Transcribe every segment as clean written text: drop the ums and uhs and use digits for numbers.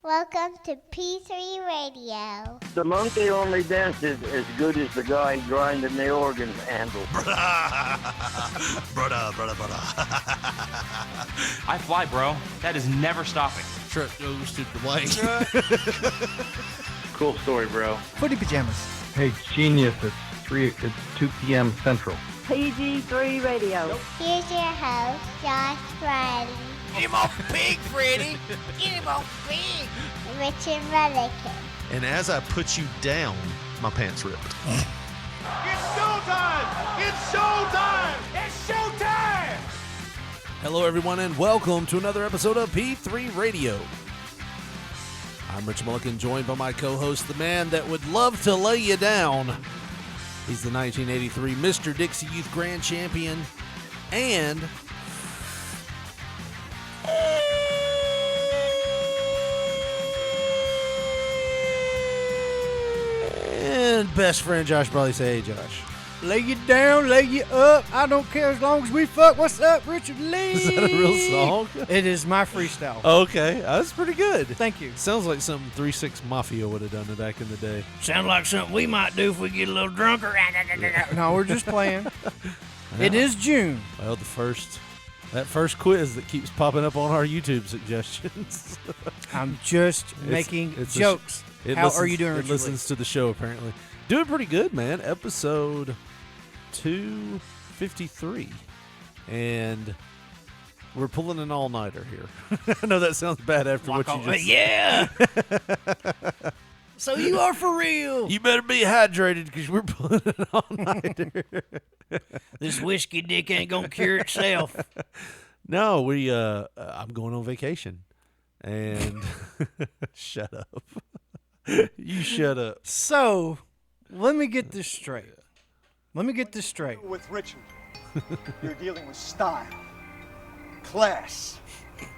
Welcome to P3 Radio. The monkey only dances as good as the guy grinding the organ handle. Brother. I fly, bro. That is never stopping. Truck goes to Dwayne. Cool story, bro. Footy pajamas. Hey, it's genius. It's 2 p.m. Central. PG3 Radio. Here's your host, Josh Friday, Get him off pig, Freddy. Get him on big, Richard Mullican. And as I put you down, my pants ripped. It's showtime! It's showtime! It's showtime! Hello, everyone, and welcome to another episode of P3 Radio. I'm Rich Mullican, joined by my co-host, the man that would love to lay you down. He's the 1983 Mr. Dixie Youth Grand Champion and best friend Josh Brawley. Say, hey, Josh. Lay you down, lay you up. I don't care as long as we fuck. What's up, Richard Lee? Is that a real song? It is my freestyle. Okay, that's pretty good. Thank you. Sounds like something 3-6 Mafia would have done back in the day. Sound like something we might do if we get a little drunker. No, we're just playing. It is June. Well, that first quiz that keeps popping up on our YouTube suggestions. I'm just making jokes. How are you doing, Richard It listens Lee? to the show, apparently. Doing pretty good, man. Episode 253. And we're pulling an all-nighter here. I know that sounds bad after what you just Yeah. So you are for real. You better be hydrated because we're pulling an all-nighter. This whiskey dick ain't gonna cure itself. No, I'm going on vacation. And shut up. You shut up. So, let me get this straight. With Richard, you're dealing with style, class,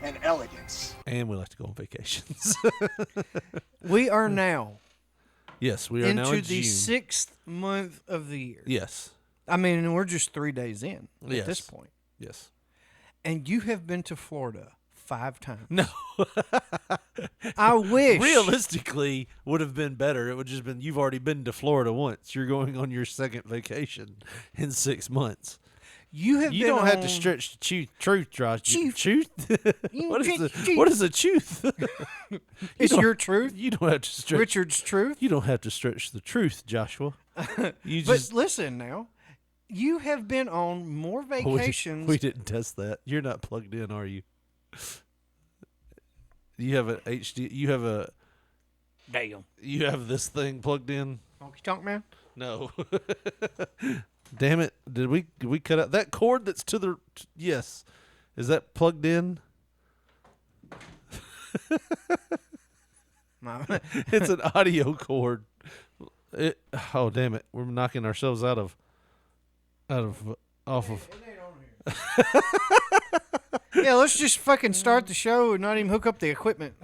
and elegance. And we like to go on vacations. We are now Yes, we are now in into the June. 6th month of the year. Yes. I mean, we're just 3 days in at this point. Yes. And you have been to Florida 5 times. No. I wish. Realistically, would have been better. It would just been, you've already been to Florida once. You're going on your second vacation in 6 months. You have You been don't have to on- stretch the truth, Josh. Chief. Truth? What is a truth? It's your truth. You don't have to stretch. Richard's truth. You don't have to stretch the truth, Joshua. You But just. listen now. You have been on more vacations. We didn't test that. You're not plugged in, are you? You have an HD. You have a. Damn. You have this thing plugged in. Honky tonk man. No. Damn it! Did we cut out that cord that's to the? Yes. Is that plugged in? It's an audio cord. Oh damn it! We're knocking ourselves off of. Yeah, let's just fucking start the show and not even hook up the equipment.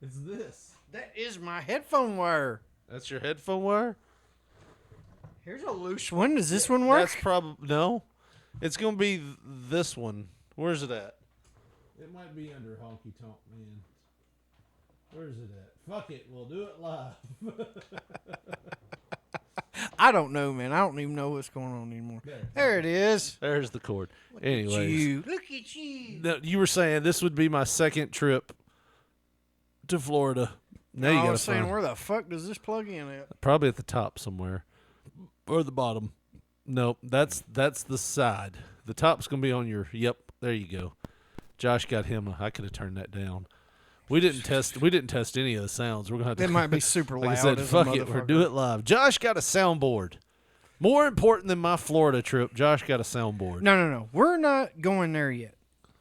It's this. That is my headphone wire. That's your headphone wire. Here's a loose one. Does this one work? That's probably no. It's gonna be this one. Where's it at? It might be under honky tonk man. Where's it at? Fuck it, we'll do it live. I don't know, man. I don't even know what's going on anymore. There it is. There's the cord. Anyways, Look at you. no, you were saying this would be my second trip to Florida. Now you I gotta was saying, find where the fuck does this plug in at? probably at the top somewhere or the bottom. Nope, that's the side. The top's gonna be on your. Yep, there you go. Josh got him. I could have turned that down. We didn't test any of the sounds. We're gonna have to. It might be super like loud. I said, as a fuck it. We're motherfucker. do it live. Josh got a soundboard. More important than my Florida trip, Josh got a soundboard. No. We're not going there yet.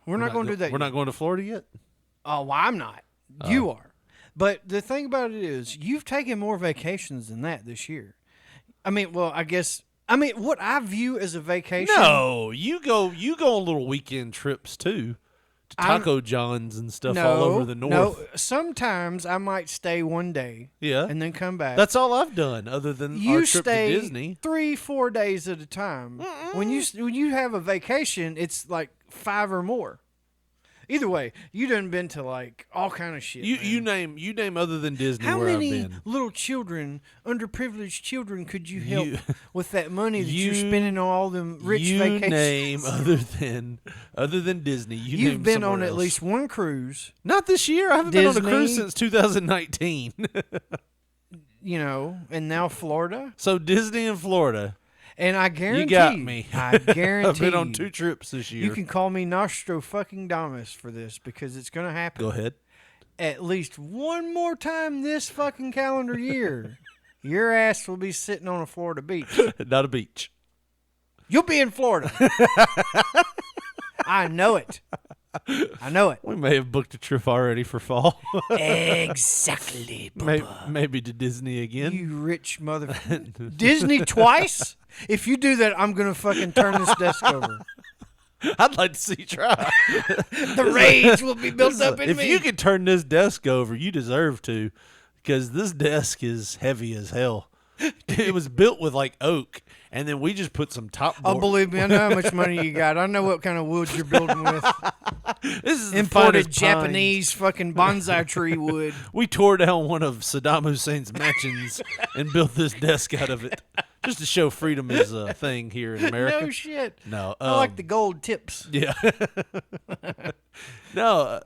We're not going to do that We're yet. not going to Florida yet? Oh, well, I'm not. You are. But the thing about it is, you've taken more vacations than that this year. I mean, well, what I view as a vacation. No, you go on little weekend trips too. To Taco John's and stuff all over the north. No, sometimes I might stay one day. Yeah. And then come back. That's all I've done other than you our trip stay to Disney. 3-4 days at a time. When you have a vacation, it's like 5 or more. Either way, you done been to like all kind of shit. You man. name other than Disney How where many I've been. little children, underprivileged children, could you help with that money that you're spending on all them rich vacations? Name other than Disney. You've name been on somewhere at else. least one cruise. Not this year. I haven't been on a cruise Disney. since 2019. You know, and now Florida. So Disney and Florida. And I guarantee You got me. I guarantee I've been on you, 2 trips this year. You can call me Nostradamus for this because it's going to happen. Go ahead. At least one more time this fucking calendar year, your ass will be sitting on a Florida beach. Not a beach. You'll be in Florida. I know it. I know it. We may have booked a trip already for fall. Exactly. Maybe to Disney again. You rich motherfucker. Disney twice? If you do that, I'm going to fucking turn this desk over. I'd like to see you try. The rage will be built up in if me. If you could turn this desk over, you deserve to, because this desk is heavy as hell. It was built with like oak, and then we just put some top board. Oh, believe me, I know how much money you got. I know what kind of wood you're building with. This is the imported finest Japanese fucking bonsai tree wood. We tore down one of Saddam Hussein's mansions and built this desk out of it, just to show freedom is a thing here in America. No shit. No, I like the gold tips. Yeah. No,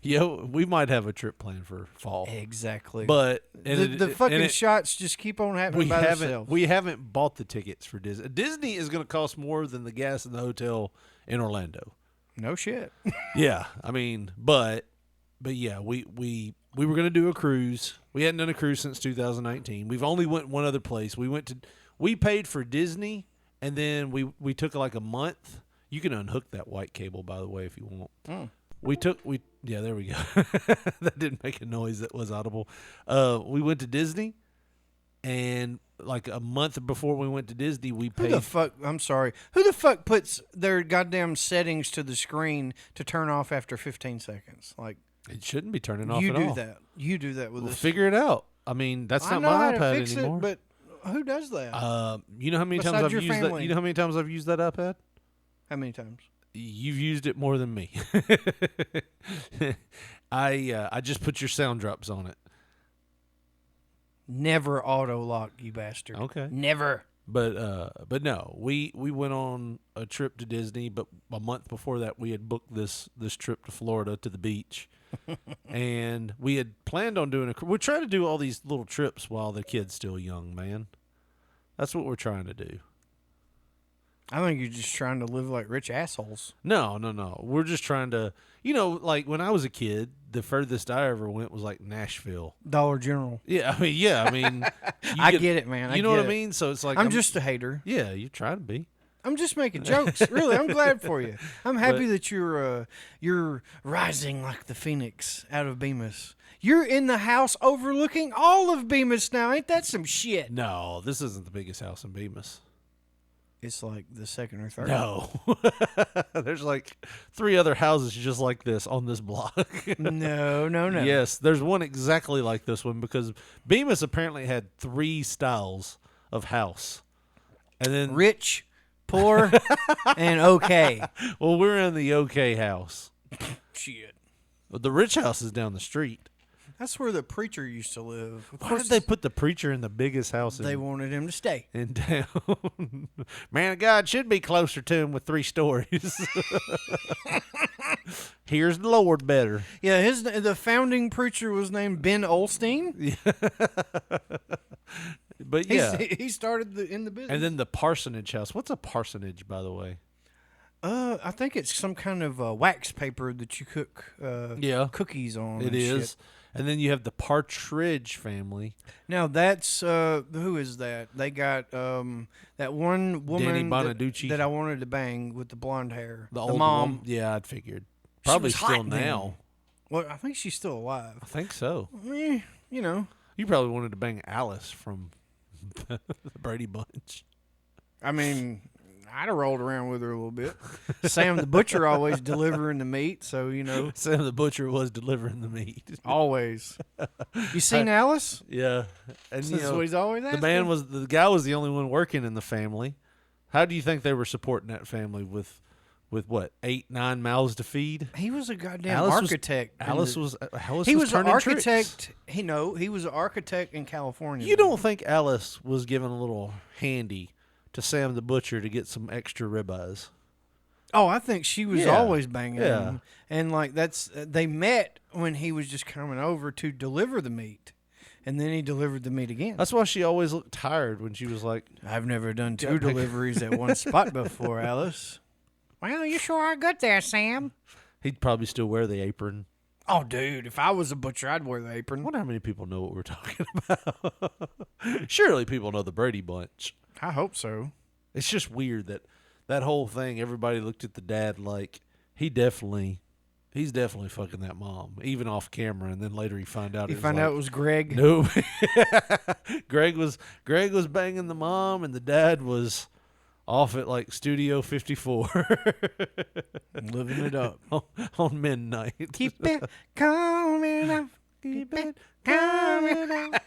we might have a trip planned for fall. Exactly. But the fucking shots just keep on happening by themselves. We haven't bought the tickets for Disney. Disney is going to cost more than the gas in the hotel in Orlando. No shit. Yeah, I mean, but yeah, we were going to do a cruise. We hadn't done a cruise since 2019. We've only went one other place. We paid for Disney, and then we took like a month. You can unhook that white cable, by the way, if you want. Yeah, there we go. That didn't make a noise that was audible. We went to Disney, and like a month before we went to Disney, we paid. Who the fuck? I'm sorry. Who the fuck puts their goddamn settings to the screen to turn off after 15 seconds? Like, it shouldn't be turning off you at do all. that. You do that with We'll us. figure it out. I mean, that's I not know my how to iPad fix anymore. it, but who does that? You know how many times Besides I've your used that? family. You know how many times I've used that iPad? How many times? You've used it more than me. I just put your sound drops on it. Never auto lock, you bastard. Okay. Never. But no, we went on a trip to Disney, but a month before that we had booked this trip to Florida to the beach. And we had planned on doing we're trying to do all these little trips while the kid's still young, man. That's what we're trying to do. I think you're just trying to live like rich assholes. No. We're just trying to, like when I was a kid, the furthest I ever went was like Nashville. Dollar General. Yeah, I mean, I get it, man. You know what I mean? So it's like I'm just a hater. Yeah, you try to be. I'm just making jokes. Really, I'm glad for you. I'm happy that you're rising like the phoenix out of Bemis. You're in the house overlooking all of Bemis now. Ain't that some shit? No, this isn't the biggest house in Bemis. It's like the second or third. No. There's like 3 other houses just like this on this block. No. Yes, there's one exactly like this one because Bemis apparently had 3 styles of house. And then Rich, poor, and okay. Well, we're in the okay house. Shit. But the rich house is down the street. That's where the preacher used to live. Of Why course did they put the preacher in the biggest house they wanted him to stay. in town? Man of God should be closer to him with 3 stories. Here's the Lord better. Yeah, the founding preacher was named Ben Olstein. But yeah. He started in the business. And then the parsonage house. What's a parsonage, by the way? I think it's some kind of wax paper that you cook cookies on. It is. Shit. And then you have the Partridge family. Now that's who is that? They got that one woman Danny Bonaducci that I wanted to bang with the blonde hair. The the old mom. Woman. Yeah, I'd figured. Probably still now. Well, I think she's still alive. I think so. You know. You probably wanted to bang Alice from the Brady Bunch. I mean, I'd have rolled around with her a little bit. Sam the Butcher always delivering the meat, so, Sam the Butcher was delivering the meat. Always. You seen Alice? Yeah. And That's what he's always asking. The guy was the only one working in the family. How do you think they were supporting that family with with what 8-9 mouths to feed. He was a goddamn Alice architect. Alice was He was an turning architect. tricks. He was an architect in California. You don't think Alice was given a little handy to Sam the Butcher to get some extra ribeyes? Oh, I think she was Yeah. always banging Yeah. him. And like they met when he was just coming over to deliver the meat, and then he delivered the meat again. That's why she always looked tired when she was like, I've never done two Yeah, pick- deliveries at one spot before, Alice. Well, you sure are good there, Sam. he'd probably still wear the apron. Oh, dude, if I was a butcher, I'd wear the I apron. wonder how many people know what we're talking about. Surely people know the Brady Bunch. I hope so. It's just weird that whole thing, everybody looked at the dad like he's definitely fucking that mom, even off camera, and then later he found out You find out it was Greg. no. Greg was banging the mom, and the dad was off at like Studio 54 Living it up. on midnight. Keep it coming up. Keep it coming up.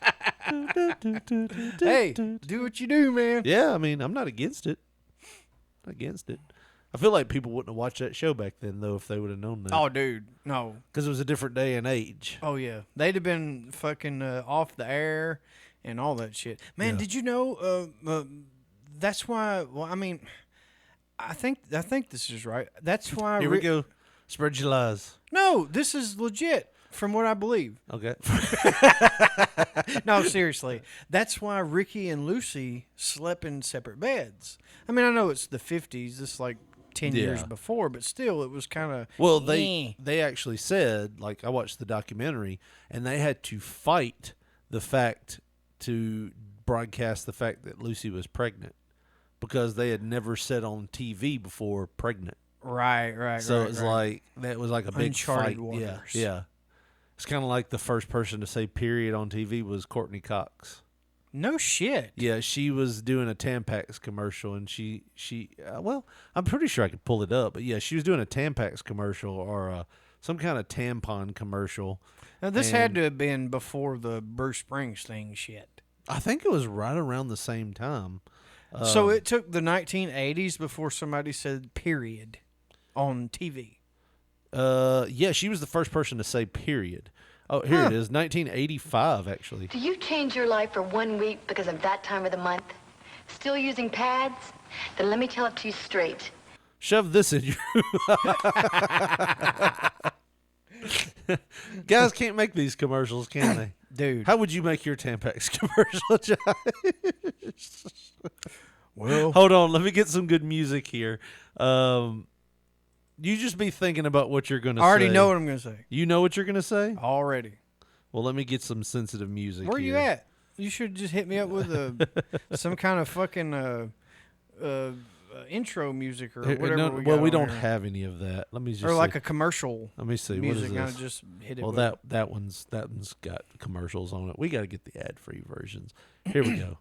Hey, do what you do, man. Yeah, I mean, I'm not against it. Not against it. I feel like people wouldn't have watched that show back then, though, if they would have known that. Oh, dude, no. Because it was a different day and age. Oh, yeah. They'd have been fucking off the air and all that shit. Man, Yeah. did you know that's why, well, I mean, I think this is right. That's why. Here we go. Spread your lies. No, this is legit from what I believe. Okay. No, seriously. That's why Ricky and Lucy slept in separate beds. I mean, I know it's the 50s. It's like 10 years Yeah. before, but still, it was kind of. Well, they actually said, like, I watched the documentary, and they had to fight the fact to broadcast the fact that Lucy was pregnant because they had never said on TV before pregnant. Right. So right, it was right. like that was like a big Uncharted fight. waters. Yeah. It's kind of like the first person to say period on TV was Courtney Cox. No shit. Yeah, she was doing a Tampax commercial, and she well, I'm pretty sure I could pull it up, but yeah, she was doing a Tampax commercial or some kind of tampon commercial. Now, this And- had to have been before the Bruce Springsteen shit. I think it was right around the same time. So it took the 1980s before somebody said period on TV. Yeah, she was the first person to say period. Oh, here it is, 1985 actually. Do you change your life for 1 week because of that time of the month? Still using pads? Then let me tell it to you straight. Shove this in your. Guys can't make these commercials, can they? Dude. How would you make your Tampax commercial, Josh? Well, Hold on, let me get some good music here. You just be thinking about what you're going to I say. already know what I'm going to say. You know what you're going to say? Already. Well, let me get some sensitive music Where here. you at? You should just hit me up with some kind of fucking intro music or Here- whatever. no, we well, got we on don't here. have any of that. Let me just or like see. a commercial Let me see. music. What Kind is of this? just hit it. Well, with that one's got commercials on it. We got to get the ad-free versions. Here we go.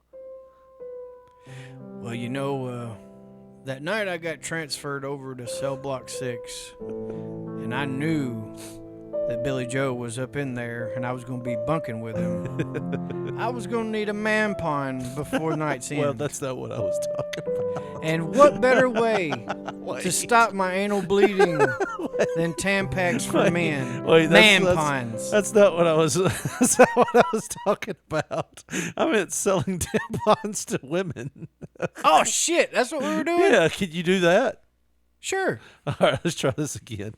Well, you know, that night I got transferred over to cell block 6, and I knew that Billy Joe was up in there, and I was going to be bunking with him. I was going to need a man pond before night's end. Well, that's not what I was talking about. And what better way to stop my anal bleeding than Tampax for men? Man ponds. That's not what I was. That's not what I was talking about. I meant selling tampons to women. Oh, shit. That's what we were doing? Yeah, can you do that? Sure. All right, let's try this again.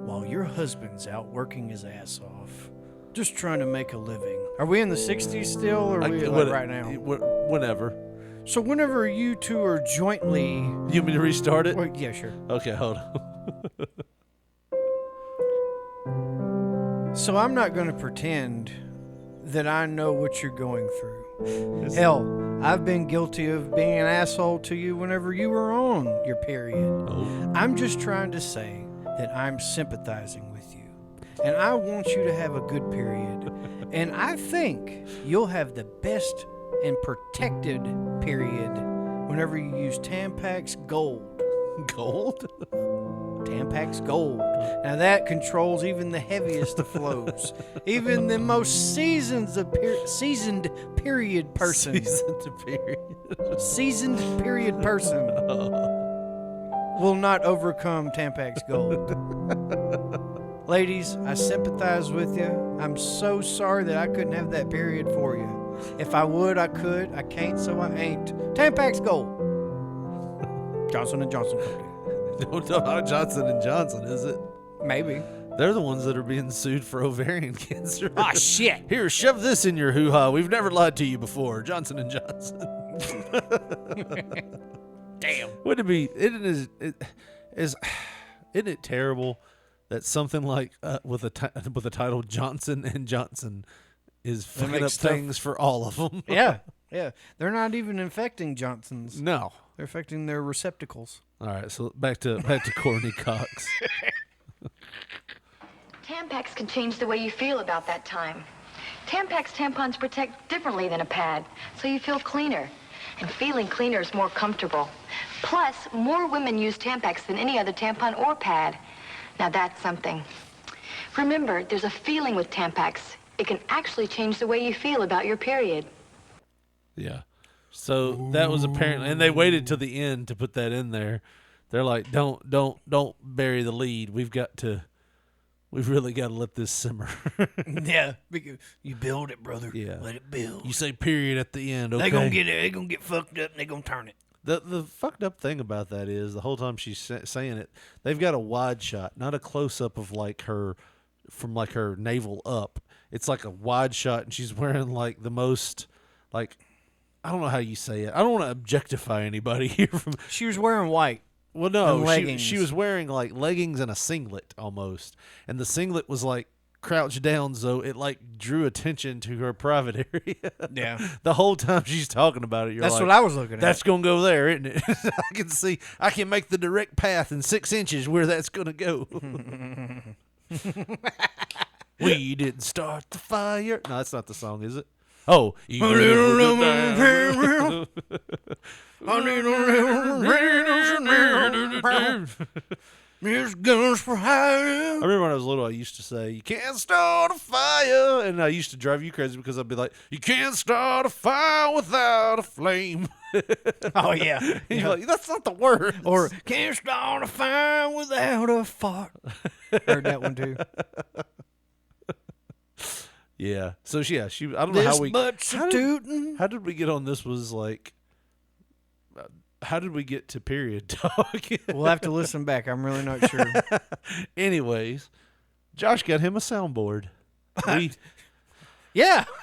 While your husband's out working his ass off, just trying to make a living. Are we in the 60s still, or are we like right now? Whenever. So whenever you two are jointly... You want me to restart it? Well, yeah, sure. Okay, hold on. So I'm not going to pretend that I know what you're going through. Hell, I've been guilty of being an asshole to you whenever you were on your period. Oh. I'm just trying to say that I'm sympathizing with you. And I want you to have a good period. And I think you'll have the best and protected period whenever you use Tampax Gold. Gold? Tampax Gold. Now that controls even the heaviest of flows. Even the most seasoned period person. Seasoned period. Seasoned period person will not overcome Tampax Gold. Ladies, I sympathize with you. I'm so sorry that I couldn't have that period for you. If I would, I could. I can't, so I ain't. Tampax Gold. Johnson & Johnson Company. Don't know about Johnson & Johnson, is it? Maybe. They're the ones that are being sued for ovarian cancer. Ah, shit. Here, shove this in your hoo-ha. We've never lied to you before. Johnson & Johnson. Damn. Wouldn't it be? Isn't it terrible that something like with a title Johnson & Johnson is fucking up things for all of them? Yeah. They're not even infecting Johnsons. No. They're affecting their receptacles. All right, so back to Courtney Cox. Tampax can change the way you feel about that time. Tampax tampons protect differently than a pad, so you feel cleaner. And feeling cleaner is more comfortable. Plus, more women use Tampax than any other tampon or pad. Now that's something. Remember, there's a feeling with Tampax. It can actually change the way you feel about your period. Yeah. So that was apparently, and they waited till the end to put that in there. They're like, don't bury the lead. We've really got to let this simmer. Yeah, you build it, brother. Yeah, let it build. You say period at the end. Okay, They're gonna get fucked up and they're gonna turn it. The fucked up thing about that is the whole time she's saying it, they've got a wide shot, not a close up of like her from like her navel up. It's like a wide shot, and she's wearing like the most like. I don't know how you say it. I don't want to objectify anybody here. She was wearing white. Well, no, leggings. She was wearing like leggings and a singlet almost, and the singlet was like crouched down, so it like drew attention to her private area. Yeah, the whole time she's talking about it, that's like, what I was looking at. That's gonna go there, isn't it? I can make the direct path in 6 inches where that's gonna go. We didn't start the fire. No, that's not the song, is it? Oh, you I need guns for hire. I remember when I was little, I used to say, "You can't start a fire," and I used to drive you crazy because I'd be like, "You can't start a fire without a flame." Oh yeah, you're like, that's not the word. Or can't start a fire without a fart. Heard that one too. Yeah. So she. I don't know how we. How did we get on this? Was like, how did we get to period talk? We'll have to listen back. I'm really not sure. Anyways, Josh got him a soundboard.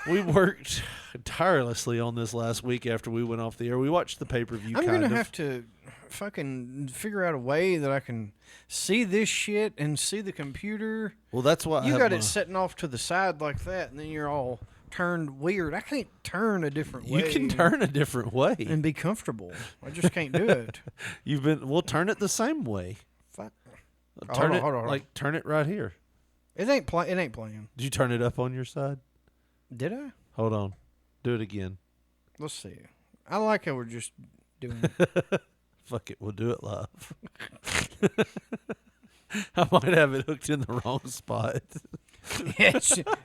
We worked tirelessly on this last week after we went off the air. We watched the pay-per-view. I'm gonna have to fucking figure out a way that I can see this shit and see the computer. Well, that's why you got it setting off to the side like that, and then you're all turned weird. I can't turn a different way. You can turn a different way and be comfortable. I just can't do it. We'll turn it the same way. Fuck. Hold on. Like turn it right here. It ain't playing. Did you turn it up on your side? Did I? Hold on. Do it again. Let's see. I like how we're just doing it. Fuck it, we'll do it live. I might have it hooked in the wrong spot. Yeah,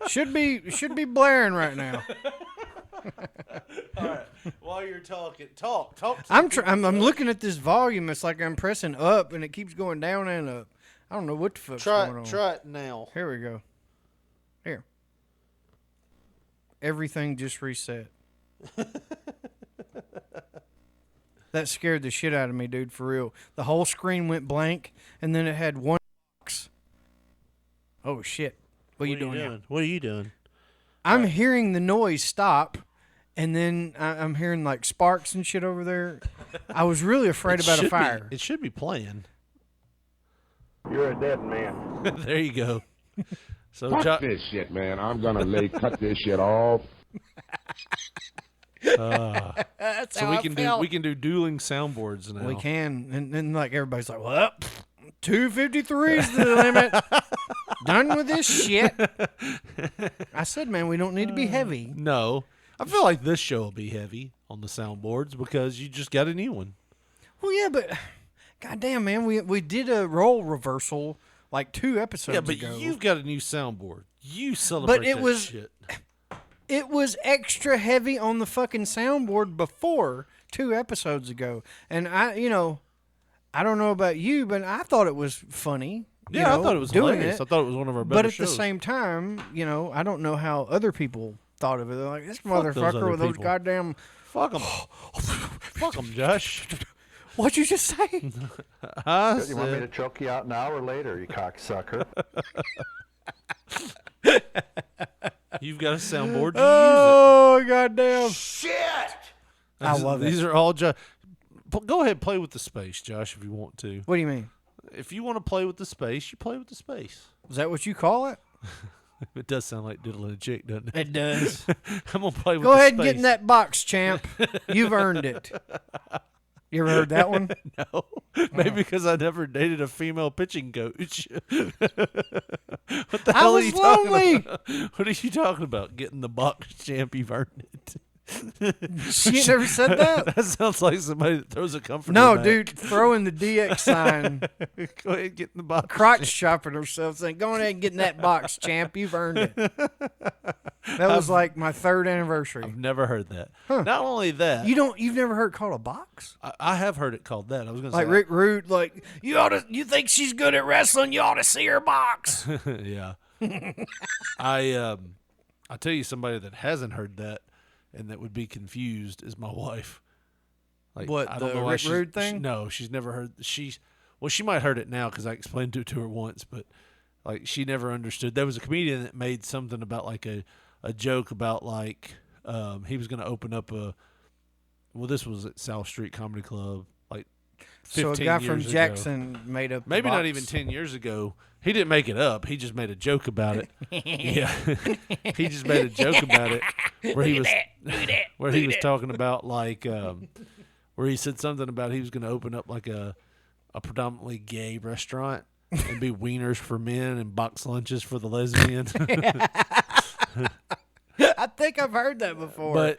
should be blaring right now. All right, while you're talking, talk. I'm looking at this volume. It's like I'm pressing up, and it keeps going down and up. I don't know what the fuck's going on. Try it now. Here we go. Here. Everything just reset. That scared the shit out of me, dude, for real. The whole screen went blank, and then it had one box. Oh, shit. What are you doing now? What are you doing? I'm hearing the noise stop, and then I'm hearing, like, sparks and shit over there. I was really afraid about a fire. It should be playing. You're a dead man. There you go. So Fuck this shit, man. I'm going to cut this shit off. That's so how we can do dueling soundboards now. We can, and like everybody's like, well, 253 is the limit. Done with this shit. I said, man, we don't need to be heavy. No, I feel like this show will be heavy on the soundboards because you just got a new one. Well, yeah, but goddamn, man, we did a role reversal like 2 episodes ago. Yeah, but you've got a new soundboard. You celebrate that shit. It was extra heavy on the fucking soundboard before 2 episodes ago. And I don't know about you, but I thought it was funny. Yeah, I thought it was doing hilarious. it. I thought it was one of our better But at shows. the same time, I don't know how other people thought of it. They're like, this Fuck those motherfucker other with those people. goddamn. Fuck them. Fuck them, Josh. What'd you just say? You want me to choke you out now or later, you cocksucker? You've got a soundboard. You Oh, goddamn. Shit! I love These it. are all Josh. Go ahead and play with the space, Josh, if you want to. What do you mean? If you want to play with the space, you play with the space. Is that what you call it? It does sound like diddling a chick, doesn't it? It does. I'm going to play with Go the ahead space. and get in that box, champ. You've earned it. You ever heard that one? No. Maybe because I never dated a female pitching coach. What the hell are you talking about? What are you talking about? Getting the box, champ, you've earned it. She ain't never said that? That sounds like somebody that throws a comforter No, back. dude, throwing the DX sign. Go ahead and get in the box. Crotch chopping herself, saying, go ahead and get in that box, champ. You've earned it. That was like my 3rd anniversary. I've never heard that. Huh. Not only that. You've never heard it called a box? I have heard it called that. I was going to Like say. Rick Rude, like, you think she's good at wrestling, you ought to see her box. Yeah. I'll tell you somebody that hasn't heard that and that would be confused is my wife. Like, What, I don't the know why Rick Rude thing? No, she's never heard. She might have heard it now because I explained it to her once, but like she never understood. There was a comedian that made something about like a joke about like he was going to open up this was at South Street Comedy Club like 15 So a guy years from ago. Jackson made up Maybe the not box. even 10 years ago. He didn't make it up. He just made a joke about it. Yeah. He just made a joke about it where he was talking about like where he said something about he was going to open up like a predominantly gay restaurant and be wieners for men and box lunches for the lesbians. I think I've heard that before.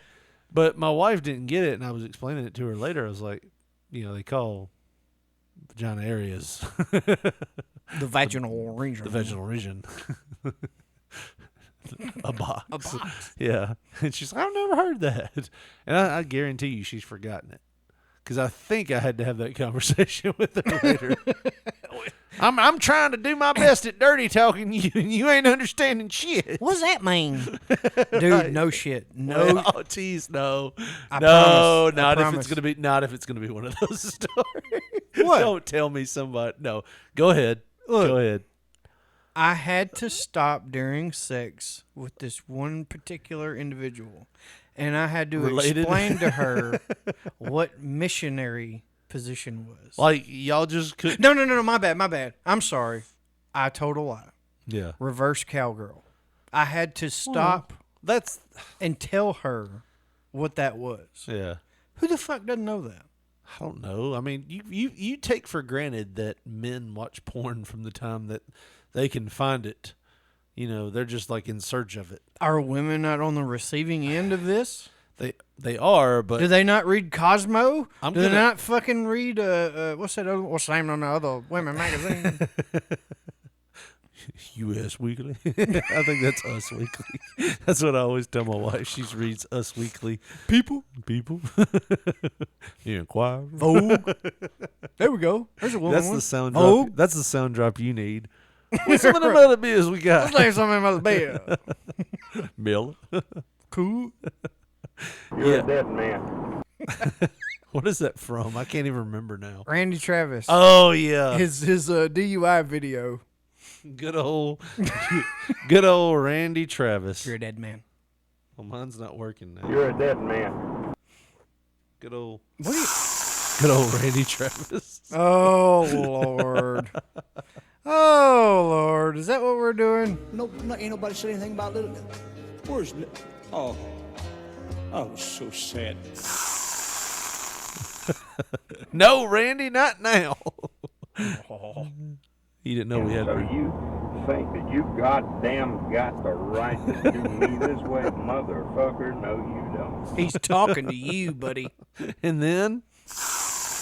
But my wife didn't get it, and I was explaining it to her later. I was like, they call vagina areas the vaginal region. The vaginal region. A box. A box. Yeah. And she's like, I've never heard that. And I guarantee you she's forgotten it. Because I think I had to have that conversation with her later. I'm trying to do my best at dirty talking you, and you ain't understanding shit. What's that mean? Dude, no shit. No. Oh, tease, no. I No, promise. not I if promise. it's gonna be one of those stories. What? Don't tell me somebody. No. Go ahead. Look. Go ahead. I had to stop during sex with this one particular individual, and I had to Related? explain to her what missionary position was. Like, y'all just couldn't. No, my bad. I'm sorry. I told a lie. Yeah. Reverse cowgirl. I had to stop and tell her what that was. Yeah. Who the fuck doesn't know that? I don't know. I mean, you take for granted that men watch porn from the time that they can find it. They're just like in search of it. Are women not on the receiving end of this? They are, but do they not read Cosmo? I'm Do they gonna- not fucking read what's that other? What's the name on the other women magazine? U.S. Weekly. I think that's Us Weekly. That's what I always tell my wife. She reads Us Weekly. People. You inquire. Vogue. There we go. There's a woman. That's one. the sound Vogue. drop. That's the sound drop you need. What's some of them other beers we got? Let's name something about the beer. Mill. Cool. You're a dead man. What is that from? I can't even remember now. Randy Travis. Oh yeah. His DUI video. Good old Randy Travis. You're a dead man. Well, mine's not working now. You're a dead man. Good old Randy Travis. Oh Lord. Oh Lord. Is that what we're doing? Ain't nobody said anything about little. Where's oh, so sad. No, Randy, not now. You didn't know we had. So you think that you goddamn got the right to do me this way, motherfucker? No, you don't. He's talking to you, buddy. And then,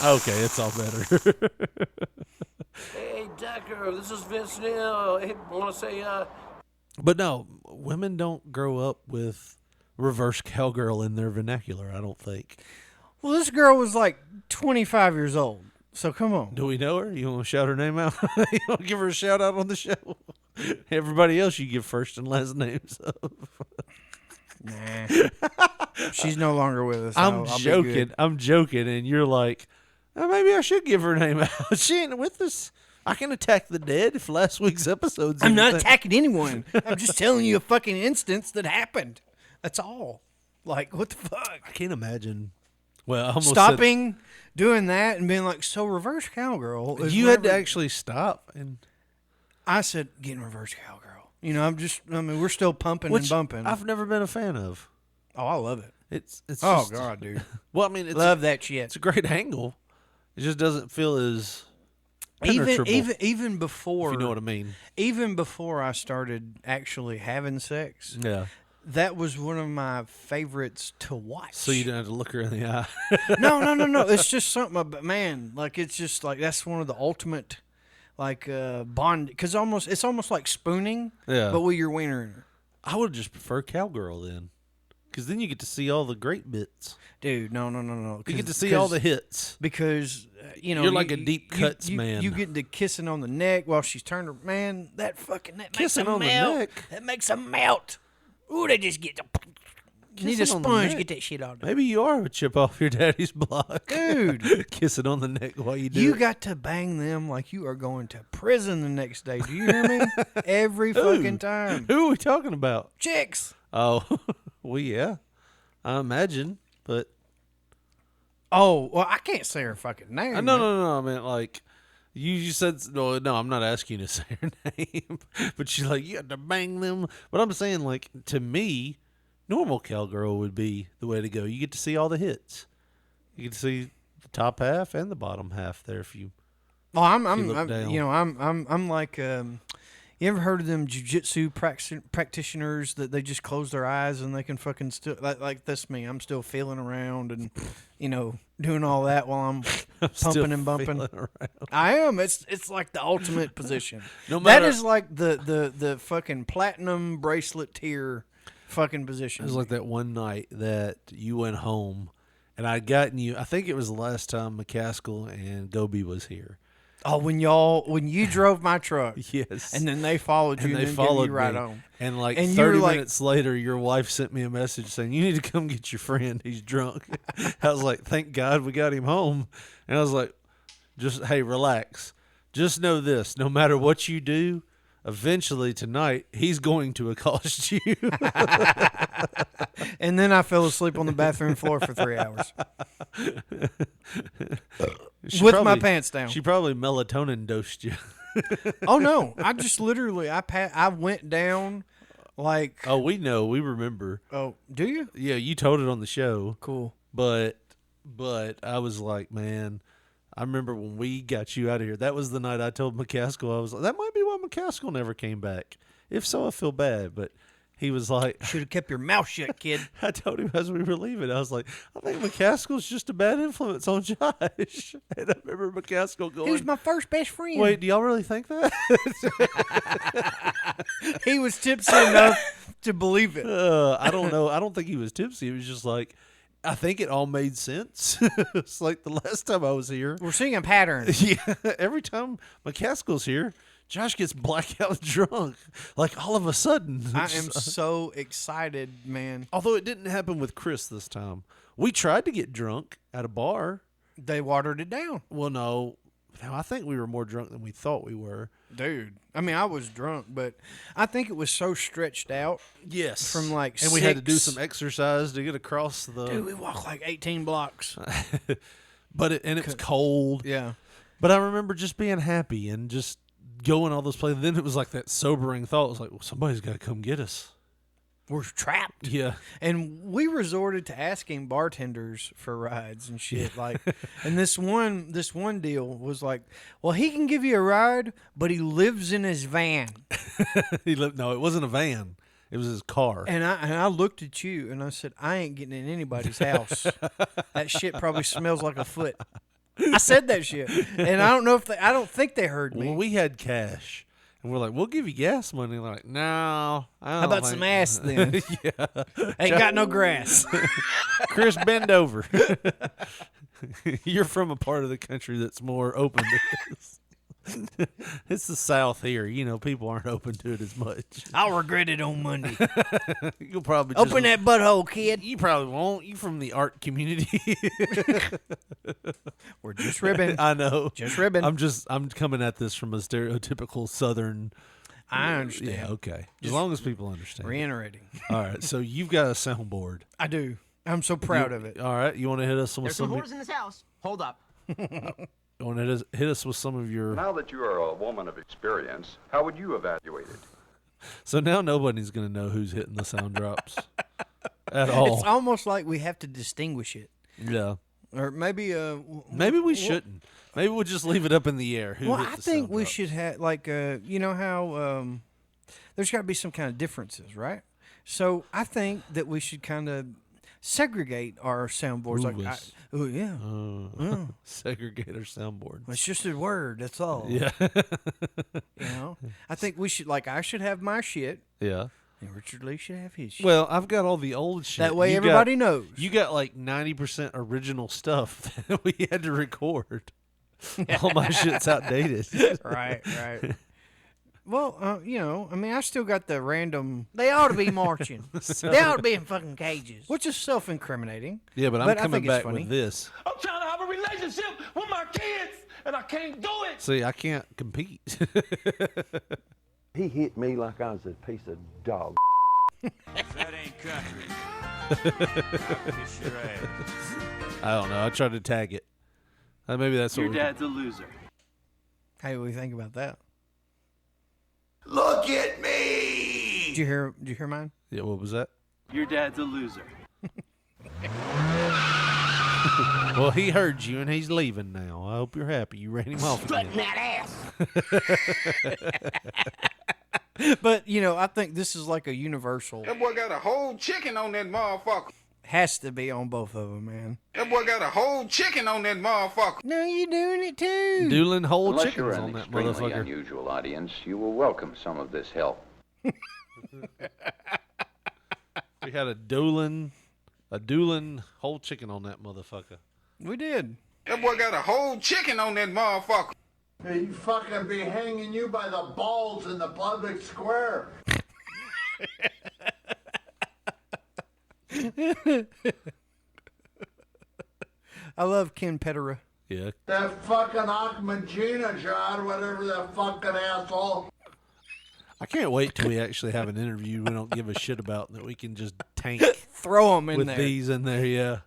okay, it's all better. Hey, Decker, this is Vince Neal. Hey, want to say, But no, women don't grow up with reverse cowgirl in their vernacular, I don't think. Well, this girl was like 25 years old. So come on. Do we know her? You want to shout her name out? You want to give her a shout out on the show? Everybody else you give first and last names of. Nah. She's no longer with us. I'm I'll joking. I'm joking. And you're like, oh, maybe I should give her name out. She ain't with us. I can attack the dead if last week's episode's I'm not anything. attacking anyone. I'm just telling you a fucking instance that happened. That's all. Like, what the fuck? I can't imagine. Well, I almost stopping, doing that, and being like, so reverse cowgirl. You had to actually stop. And I said, getting reverse cowgirl. You know, we're still pumping and bumping. I've never been a fan of. Oh, I love it. It's oh, just, God, dude. Well, I mean, it's love that shit. It's a great angle. It just doesn't feel as penetrable. Even before, if you know what I mean. Even before I started actually having sex. Yeah. That was one of my favorites to watch. So you didn't have to look her in the eye. No. It's just something about, man, like, it's just like, that's one of the ultimate, like, bond, because it's almost like spooning, but with your wiener in her. I would just prefer cowgirl then, because then you get to see all the great bits. Dude, no. You get to see all the hits. Because, you're like a deep cuts man. You get the kissing on the neck while she's turned her, man, that kissing makes them on melt. the neck. That makes them melt. Ooh, they just get you need a sponge to get that shit out. Maybe you are a chip off your daddy's block. Dude. Kissing on the neck while you do You it. got to bang them like you are going to prison the next day. Do you hear me? Every fucking time. Who are we talking about? Chicks. Oh, well, yeah. I imagine, but... Oh, well, I can't say her fucking name. No. I mean, like... You said, no, I'm not asking you to say her name, but she's like, you got to bang them. But I'm saying, like, to me, normal cowgirl would be the way to go. You get to see all the hits. You get to see the top half and the bottom half there if you. Well, I'm like, you ever heard of them jiu-jitsu practitioners that they just close their eyes and they can fucking still, like that's me. I'm still feeling around and, doing all that while I'm pumping and bumping. I am. It's like the ultimate position. That is like the fucking platinum bracelet tier fucking position. It was like that one night that you went home and I'd gotten you, I think it was the last time McCaskill and Gobi was here. Oh, when you drove my truck. Yes. And then they followed you and then followed you right home. And like 30 minutes later, your wife sent me a message saying, you need to come get your friend. He's drunk. I was like, thank God we got him home. And I was like, hey, relax. Just know this. No matter what you do, eventually tonight, he's going to accost you. And then I fell asleep on the bathroom floor for 3 hours. With my pants down. She probably melatonin dosed you. Oh, no. I just literally, I went down like. Oh, we know. We remember. Oh, do you? Yeah, you told it on the show. Cool. But I was like, man, I remember when we got you out of here. That was the night I told McCaskill. I was like, that might be why McCaskill never came back. If so, I feel bad. But he was like, should have kept your mouth shut, kid. I told him as we were leaving, I was like, I think McCaskill's just a bad influence on Josh. And I remember McCaskill going, he was my first best friend. Wait, do y'all really think that? He was tipsy enough to believe it. I don't know. I don't think he was tipsy. It was just like, I think it all made sense. It's like the last time I was here. We're seeing a pattern. Yeah. Every time McCaskill's here, Josh gets blackout drunk. Like all of a sudden. I am so excited, man. Although it didn't happen with Chris this time. We tried to get drunk at a bar. They watered it down. Well, no, I think we were more drunk than we thought we were. Dude. I mean, I was drunk, but I think it was so stretched out. Yes. From like And we had to do some exercise to get across the. Dude, we walked like 18 blocks. But it was cold. Yeah. But I remember just being happy and just going all those places. Then it was like that sobering thought. It was like, well, somebody's got to come get us. We're trapped. Yeah. And we resorted to asking bartenders for rides and shit. Yeah. Like, and this one deal was like, well, he can give you a ride, but he lives in his van. No, it wasn't a van. It was his car. And I looked at you and I said, I ain't getting in anybody's house. That shit probably smells like a foot. I said that shit. And I don't think they heard me. Well, we had cash. And we're like, we'll give you gas money. And they're like, no. How about some ass then? Yeah. Ain't got no grass. Chris, bend over. You're from a part of the country that's more open to this. It's the South here. You know, people aren't open to it as much. I'll regret it on Monday. You'll probably Open that butthole, kid. You probably won't. You from the art community. We're just ribbing. I know. Just ribbing. I'm coming at this from a stereotypical Southern. I understand. Yeah, okay. As Just long as people understand. reiterating. All right. So you've got a soundboard. I do. I'm so proud of it. All right. You want to hit us with There's some some? whores in this house. Hold up. You want to hit us with some of your? Now that you are a woman of experience, how would you evaluate it? So now nobody's going to know who's hitting the sound drops at all. It's almost like we have to distinguish it. Yeah. Or maybe maybe we shouldn't. Maybe we'll just leave it up in the air. Who well, hit I the think sound we drops. should have like you know how there's got to be some kind of differences, right? So I think that we should kind of segregate our soundboards. Yeah. Segregate our soundboards. It's just a word. That's all. Yeah. You know, I think we should I should have my shit. Yeah. And Richard Lee should have his shit. Well, I've got all the old shit. That way everybody knows. You got like 90% original stuff that we had to record. All my shit's outdated. Right. Well, you know, I mean, I still got the random. They ought to be marching. They ought to be in fucking cages, which is self-incriminating. Yeah, but I'm coming back with this. I'm trying to have a relationship with my kids, and I can't do it. See, I can't compete. He hit me like I was a piece of dog. That ain't country. I'll kiss your ass. I don't know. I tried to tag it. Maybe that's what Your we dad's a loser. Hey, what do you think about that? Look at me! Did you hear mine? Yeah, what was that? Your dad's a loser. Well, he heard you, and he's leaving now. I hope you're happy. You ran him off again. that ass. But, you know, I think this is like a universal. That boy got a whole chicken on that motherfucker. Has to be on both of them, man. That boy got a whole chicken on that motherfucker. No, you doing it too. Doolin whole Unless chickens you're on an that extremely motherfucker. unusual audience, you will welcome some of this help. We had a Doolin whole chicken on that motherfucker. We did. That boy got a whole chicken on that motherfucker. He fucking be hanging you by the balls in the public square. I love Ken Petera. Yeah. That fucking Ahmadinejad, whatever that fucking asshole. I can't wait till we actually have an interview we don't give a shit about that we can just tank. Throw them in with there. these in there, yeah.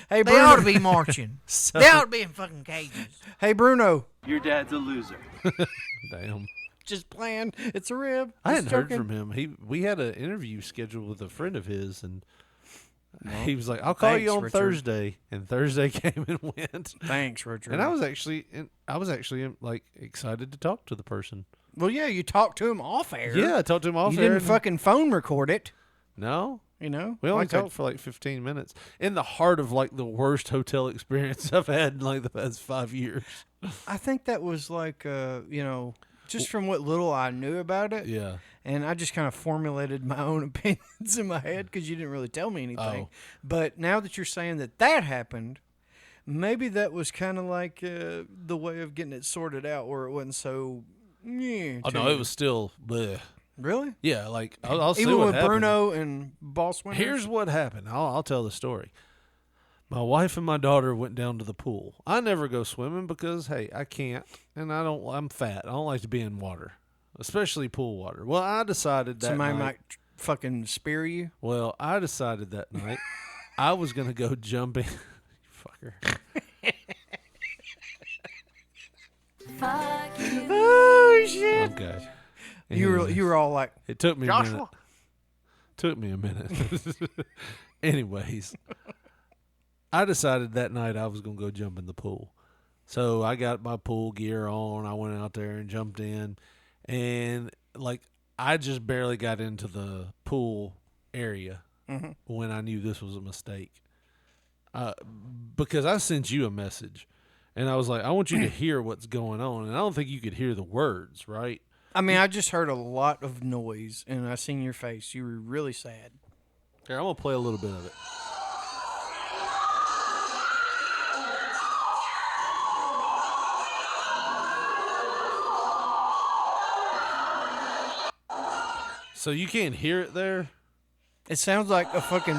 Hey, They Bruno. ought to be marching. They ought to be in fucking cages. Hey, Bruno. Your dad's a loser. Damn. Just playing. It's a rib. I Just hadn't heard joking. from him. We had an interview scheduled with a friend of his, and Well, he was like, "I'll call you thanks, on Richard. Thursday," and Thursday came and went. Thanks, Richard. And I was actually like excited to talk to the person. Well, yeah, you talked to him off air. Yeah, I talked to him off You air. didn't and- fucking phone record it. No. You know, We only like talked for like 15 minutes in the heart of like the worst hotel experience I've had in like the past 5 years. I think that was like, you know, just from what little I knew about it. Yeah. And I just kind of formulated my own opinions in my head because you didn't really tell me anything. Oh. But now that you're saying that happened, maybe that was kind of like the way of getting it sorted out where it wasn't so. Yeah, Oh no, it was still bleh. Really? Yeah, like I'll see Even what with happened. Bruno and Boss Winters? Here's what happened. I'll tell the story. My wife and my daughter went down to the pool. I never go swimming because hey, I can't, and I'm fat. I don't like to be in water, especially pool water. Well, I decided that Somebody night, might fucking spear you. Well, I decided that night I was gonna go jumping. You fucker. Fuck you. Oh shit! Okay. You were all like, it took me Joshua? a minute. Took me a minute. Anyways, I decided that night I was gonna go jump in the pool. So I got my pool gear on. I went out there and jumped in, and like I just barely got into the pool area when I knew this was a mistake. Because I sent you a message, and I was like, I want you to hear what's going on, and I don't think you could hear the words, right? I mean, I just heard a lot of noise, and I seen your face. You were really sad. Here, I'm gonna play a little bit of it. So you can't hear it there? It sounds like a fucking.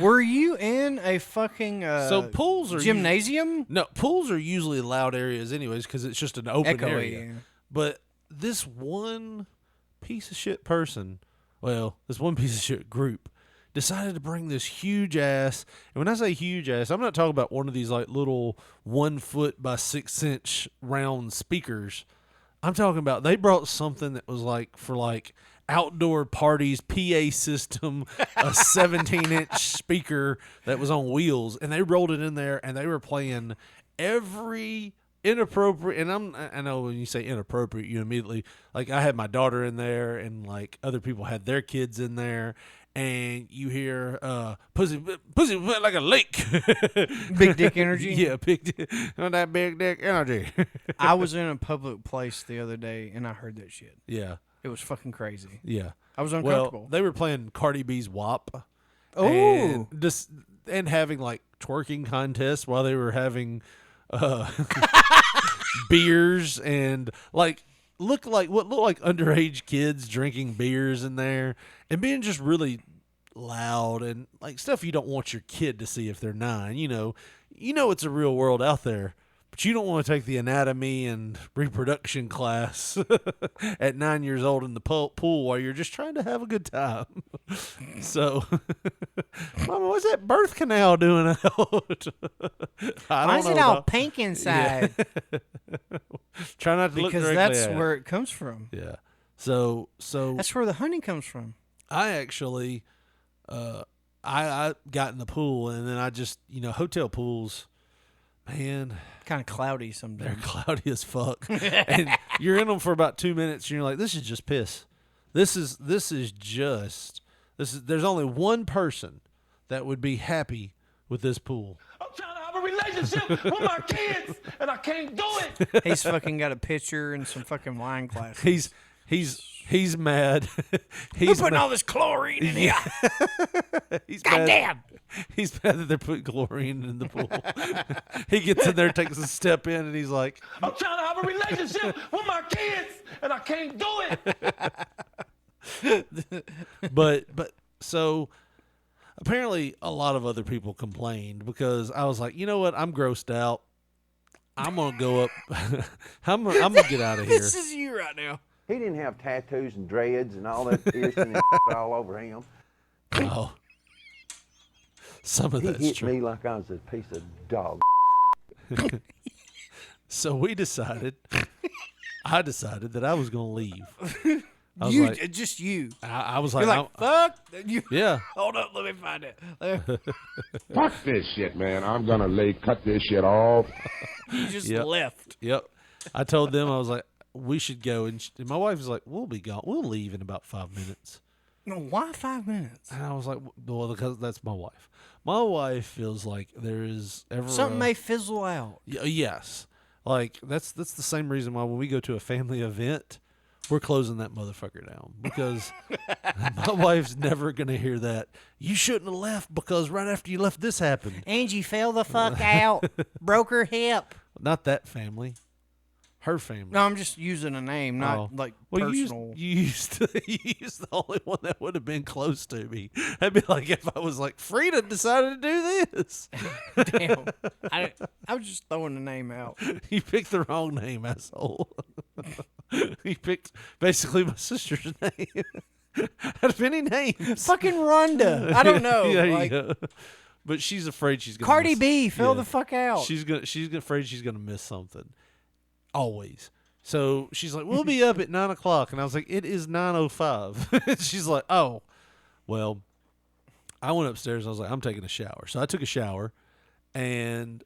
Were you in a fucking So pools are gymnasium? No, pools are usually loud areas anyways because it's just an open Echoey, area. yeah. But this one piece of shit person, this one piece of shit group decided to bring this huge ass. And when I say huge ass, I'm not talking about one of these like little 1 foot by 6 inch round speakers. I'm talking about they brought something that was like for like outdoor parties, PA system, a 17-inch speaker that was on wheels, and they rolled it in there, and they were playing every inappropriate. And I know when you say inappropriate, you immediately like I had my daughter in there, and like other people had their kids in there, and you hear pussy wet like a lake. Big dick energy. Yeah, that big dick energy. I was in a public place the other day, and I heard that shit. Yeah. It was fucking crazy. Yeah. I was uncomfortable. Well, they were playing Cardi B's WAP. Oh. And having like twerking contests while they were having beers and like what looked like underage kids drinking beers in there and being just really loud and like stuff you don't want your kid to see if they're 9. You know it's a real world out there. But you don't want to take the anatomy and reproduction class at 9 years old in the pool while you're just trying to have a good time. So, Mama, what's that birth canal doing out? Why is it all pink inside? Yeah. Try not to look because directly that's at where it comes from. Yeah. So that's where the honey comes from. I actually, I got in the pool and then I just hotel pools. Man, kind of cloudy sometimes. They're cloudy as fuck, and you're in them for about 2 minutes, and you're like, "This is just piss. There's only one person that would be happy with this pool." I'm trying to have a relationship with my kids, and I can't do it. He's fucking got a pitcher and some fucking wine glasses. He's mad. He's putting all this chlorine in here. He's Goddamn. He's mad that they're putting chlorine in the pool. He gets in there, takes a step in, and he's like, I'm trying to have a relationship with my kids, and I can't do it. But so apparently a lot of other people complained because I was like, you know what? I'm grossed out. I'm gonna go up. I'm gonna get out of here. This is you right now. He didn't have tattoos and dreads and all that piercing and all over him. Oh. Some of that's true. He hit true. me like I was a piece of dog. So I decided that I was going to leave. I was you, like, just you. I was like, you're like, fuck. You, yeah. Hold up, let me find it. Fuck this shit, man. I'm going to cut this shit off. You just left. Yep. I told them, I was like, we should go. And my wife was like, we'll be gone. We'll leave in about 5 minutes. No, why 5 minutes? And I was like, well, because that's my wife. My wife feels like there is ever something may fizzle out. Yes, like that's the same reason why when we go to a family event, we're closing that motherfucker down because my wife's never gonna hear that. You shouldn't have left because right after you left, this happened. Angie fell the fuck out, broke her hip. Not that family. Her family. No, I'm just using a name, not like personal. You used the only one that would have been close to me. That'd be like if I was like, Frida decided to do this. Damn. I was just throwing the name out. You picked the wrong name, asshole. You picked basically my sister's name. Out of any names. Fucking Rhonda. I don't know. There like, you go. But she's afraid she's gonna Cardi miss, B fell the fuck out. She's afraid she's gonna miss something. Always. So she's like, we'll be up at 9 o'clock. And I was like, it is 9:05. She's like, oh, well, I went upstairs. And I was like, I'm taking a shower. So I took a shower. And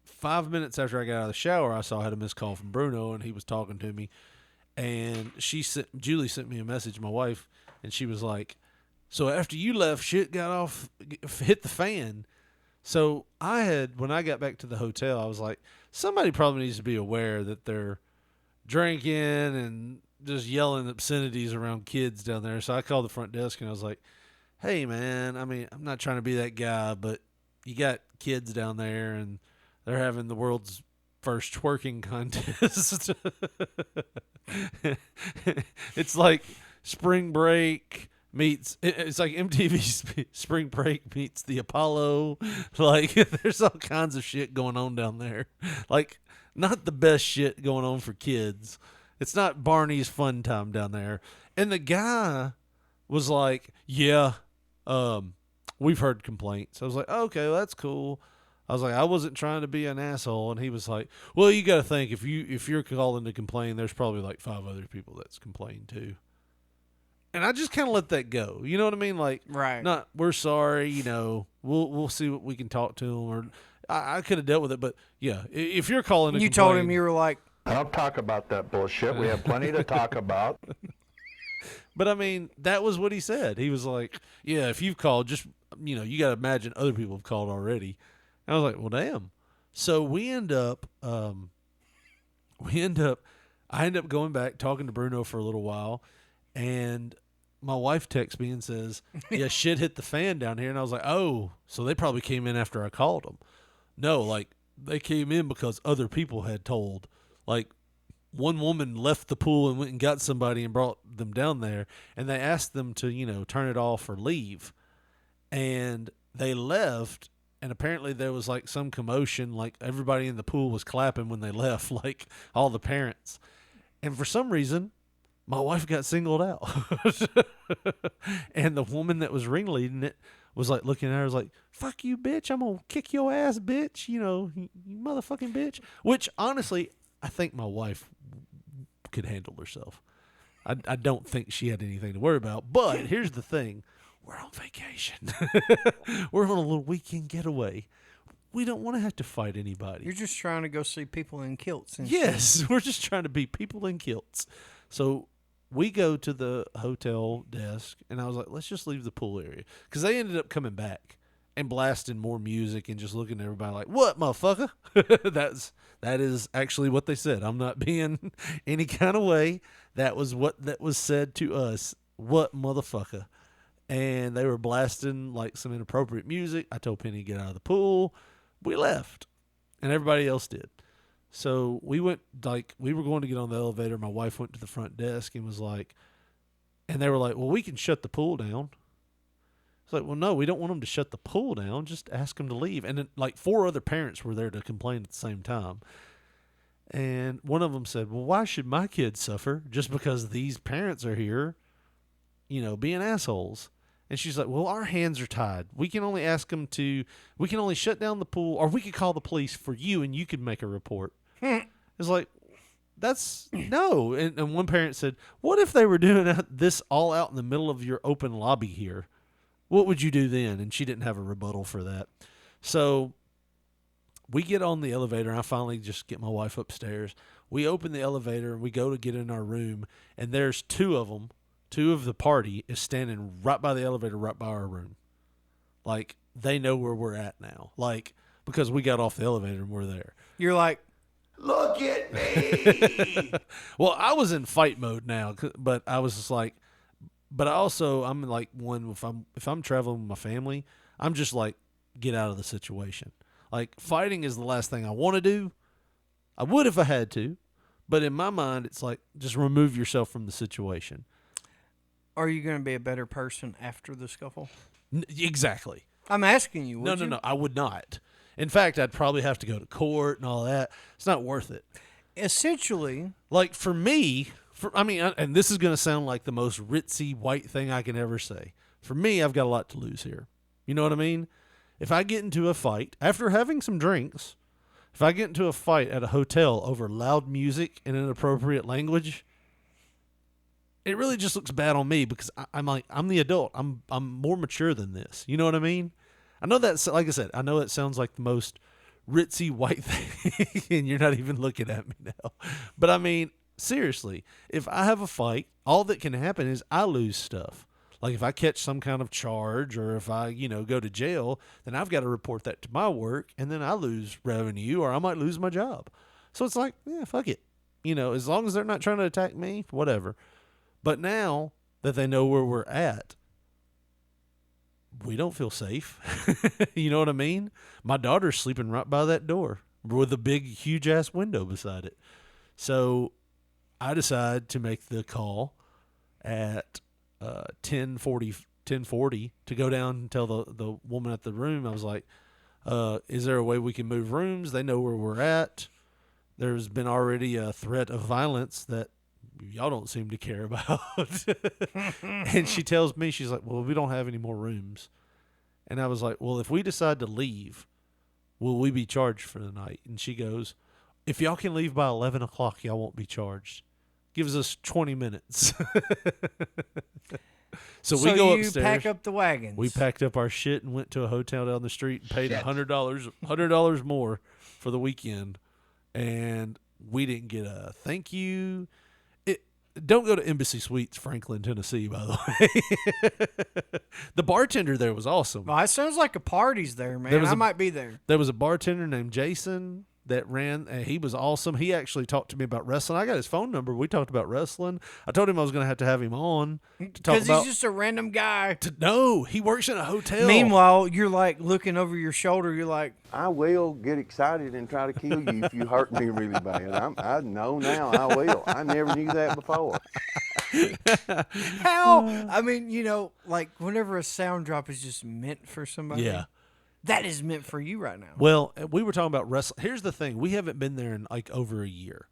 5 minutes after I got out of the shower, I saw I had a missed call from Bruno, and he was talking to me. And Julie sent me a message, my wife, and she was like, so after you left, shit hit the fan. So when I got back to the hotel, I was like, somebody probably needs to be aware that they're drinking and just yelling obscenities around kids down there. So I called the front desk and I was like, hey, man, I mean, I'm not trying to be that guy, but you got kids down there and they're having the world's first twerking contest. It's like spring break meets, it's like MTV spring break meets the Apollo. Like, there's all kinds of shit going on down there. Like, not the best shit going on for kids. It's not Barney's fun time down there. And the guy was like, yeah, we've heard complaints. I was like, okay, well, that's cool. I was like, I wasn't trying to be an asshole. And he was like, well, you got to think, if you're calling to complain, there's probably like 5 other people that's complained too. And I just kind of let that go. You know what I mean? Like, right. Not, we're sorry, you know, we'll see what we can talk to him. Or I could have dealt with it, but yeah, if you're calling to you complain. told him, you were like, I don't talk about that bullshit. We have plenty to talk about. But I mean, that was what he said. He was like, yeah, if you've called, just, you know, you got to imagine other people have called already. And I was like, well, damn. So I end up going back, talking to Bruno for a little while, and my wife texts me and says, yeah, shit hit the fan down here. And I was like, oh, so they probably came in after I called them. No, like, they came in because other people had told. Like, one woman left the pool and went and got somebody and brought them down there, and they asked them to, you know, turn it off or leave. And they left, and apparently there was like some commotion, like everybody in the pool was clapping when they left, like all the parents. And for some reason, my wife got singled out. And the woman that was ringleading it was like looking at her, was like, fuck you, bitch, I'm gonna kick your ass, bitch, you know, you motherfucking bitch. Which, honestly, I think my wife could handle herself. I don't think she had anything to worry about. But here's the thing. We're on vacation. We're on a little weekend getaway. We don't want to have to fight anybody. you're just trying to go see people in kilts. And Yes, we're just trying to be people in kilts. So we go to the hotel desk, and I was like, let's just leave the pool area. Because they ended up coming back and blasting more music and just looking at everybody like, what, motherfucker? That is actually what they said. I'm not being any kind of way. That was what that was said to us. What, motherfucker? And they were blasting like some inappropriate music. I told Penny to get out of the pool. We left, and everybody else did. So we went, like, we were going to get on the elevator. My wife went to the front desk and was like, and they were like, well, we can shut the pool down. It's like, well, no, we don't want them to shut the pool down. Just ask them to leave. And then, like, 4 other parents were there to complain at the same time. And one of them said, well, why should my kids suffer just because these parents are here, you know, being assholes? And she's like, well, our hands are tied. We can only ask them to, we can only shut down the pool, or we could call the police for you and you could make a report. It's like, that's, no. And one parent said, what if they were doing this all out in the middle of your open lobby here? What would you do then? And she didn't have a rebuttal for that. So we get on the elevator, and I finally just get my wife upstairs. We open the elevator, and we go to get in our room, and there's 2 of them. 2 of the party is standing right by the elevator, right by our room. Like, they know where we're at now. Like, because we got off the elevator and we're there. You're like, look at me. Well, I was in fight mode now, but I was just like, but I'm like one, if I'm traveling with my family, I'm just like, get out of the situation. Like, fighting is the last thing I want to do. I would if I had to, but in my mind, it's like, just remove yourself from the situation. Are you going to be a better person after the scuffle? Exactly. I'm asking you. Would you? No. I would not. In fact, I'd probably have to go to court and all that. It's not worth it. Essentially, like for me, and this is going to sound like the most ritzy white thing I can ever say. For me, I've got a lot to lose here. You know what I mean? If I get into a fight after having some drinks, if I get into a fight at a hotel over loud music and inappropriate language, it really just looks bad on me because I'm the adult. I'm more mature than this. You know what I mean? I know that's, like I said, I know it sounds like the most ritzy white thing, and you're not even looking at me now. But I mean, seriously, if I have a fight, all that can happen is I lose stuff. Like if I catch some kind of charge or if I, go to jail, then I've got to report that to my work, and then I lose revenue or I might lose my job. So it's like, yeah, fuck it. As long as they're not trying to attack me, whatever. But now that they know where we're at, we don't feel safe. You know what I mean? My daughter's sleeping right by that door with a big, huge ass window beside it. So I decide to make the call at 10:40 to go down and tell the woman at the room. I was like, is there a way we can move rooms? They know where we're at. There's been already a threat of violence that y'all don't seem to care about. And she tells me, she's like, well, we don't have any more rooms. And I was like, well, if we decide to leave, will we be charged for the night? And she goes, if y'all can leave by 11 o'clock, y'all won't be charged. Gives us 20 minutes. So we go upstairs. Pack up the wagons. We packed up our shit and went to a hotel down the street and paid $100 more for the weekend. And we didn't get a thank you. Don't go to Embassy Suites, Franklin, Tennessee, by the way. The bartender there was awesome. Well, it sounds like a party's there, man. I might be there. There was a bartender named Jason that ran, and he was awesome. He actually talked to me about wrestling. I got his phone number. We talked about wrestling. I told him I was going to have him on to talk about. Because he's just a random guy. No, he works in a hotel. Meanwhile, you're like looking over your shoulder. You're like, I will get excited and try to kill you if you hurt me really bad. I know now I will. I never knew that before. how? I mean, like whenever a sound drop is just meant for somebody. Yeah. That is meant for you right now. Well, we were talking about wrestling. Here's the thing. We haven't been there in like over a year.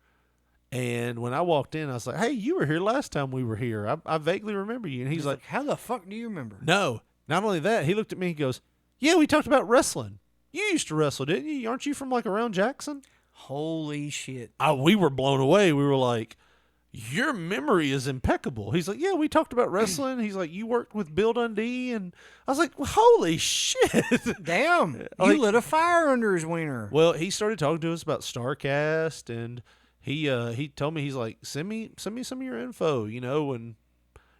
And when I walked in, I was like, hey, you were here last time we were here. I vaguely remember you. And he's like, how the fuck do you remember? No. Not only that, he looked at me and goes, yeah, we talked about wrestling. You used to wrestle, didn't you? Aren't you from like around Jackson? Holy shit. We were blown away. We were like, your memory is impeccable. He's like, yeah, we talked about wrestling. He's like, you worked with Bill Dundee. And I was like, well, holy shit. Damn. You lit a fire under his wiener. Well, he started talking to us about StarCast, and he told me, he's like, send me some of your info, and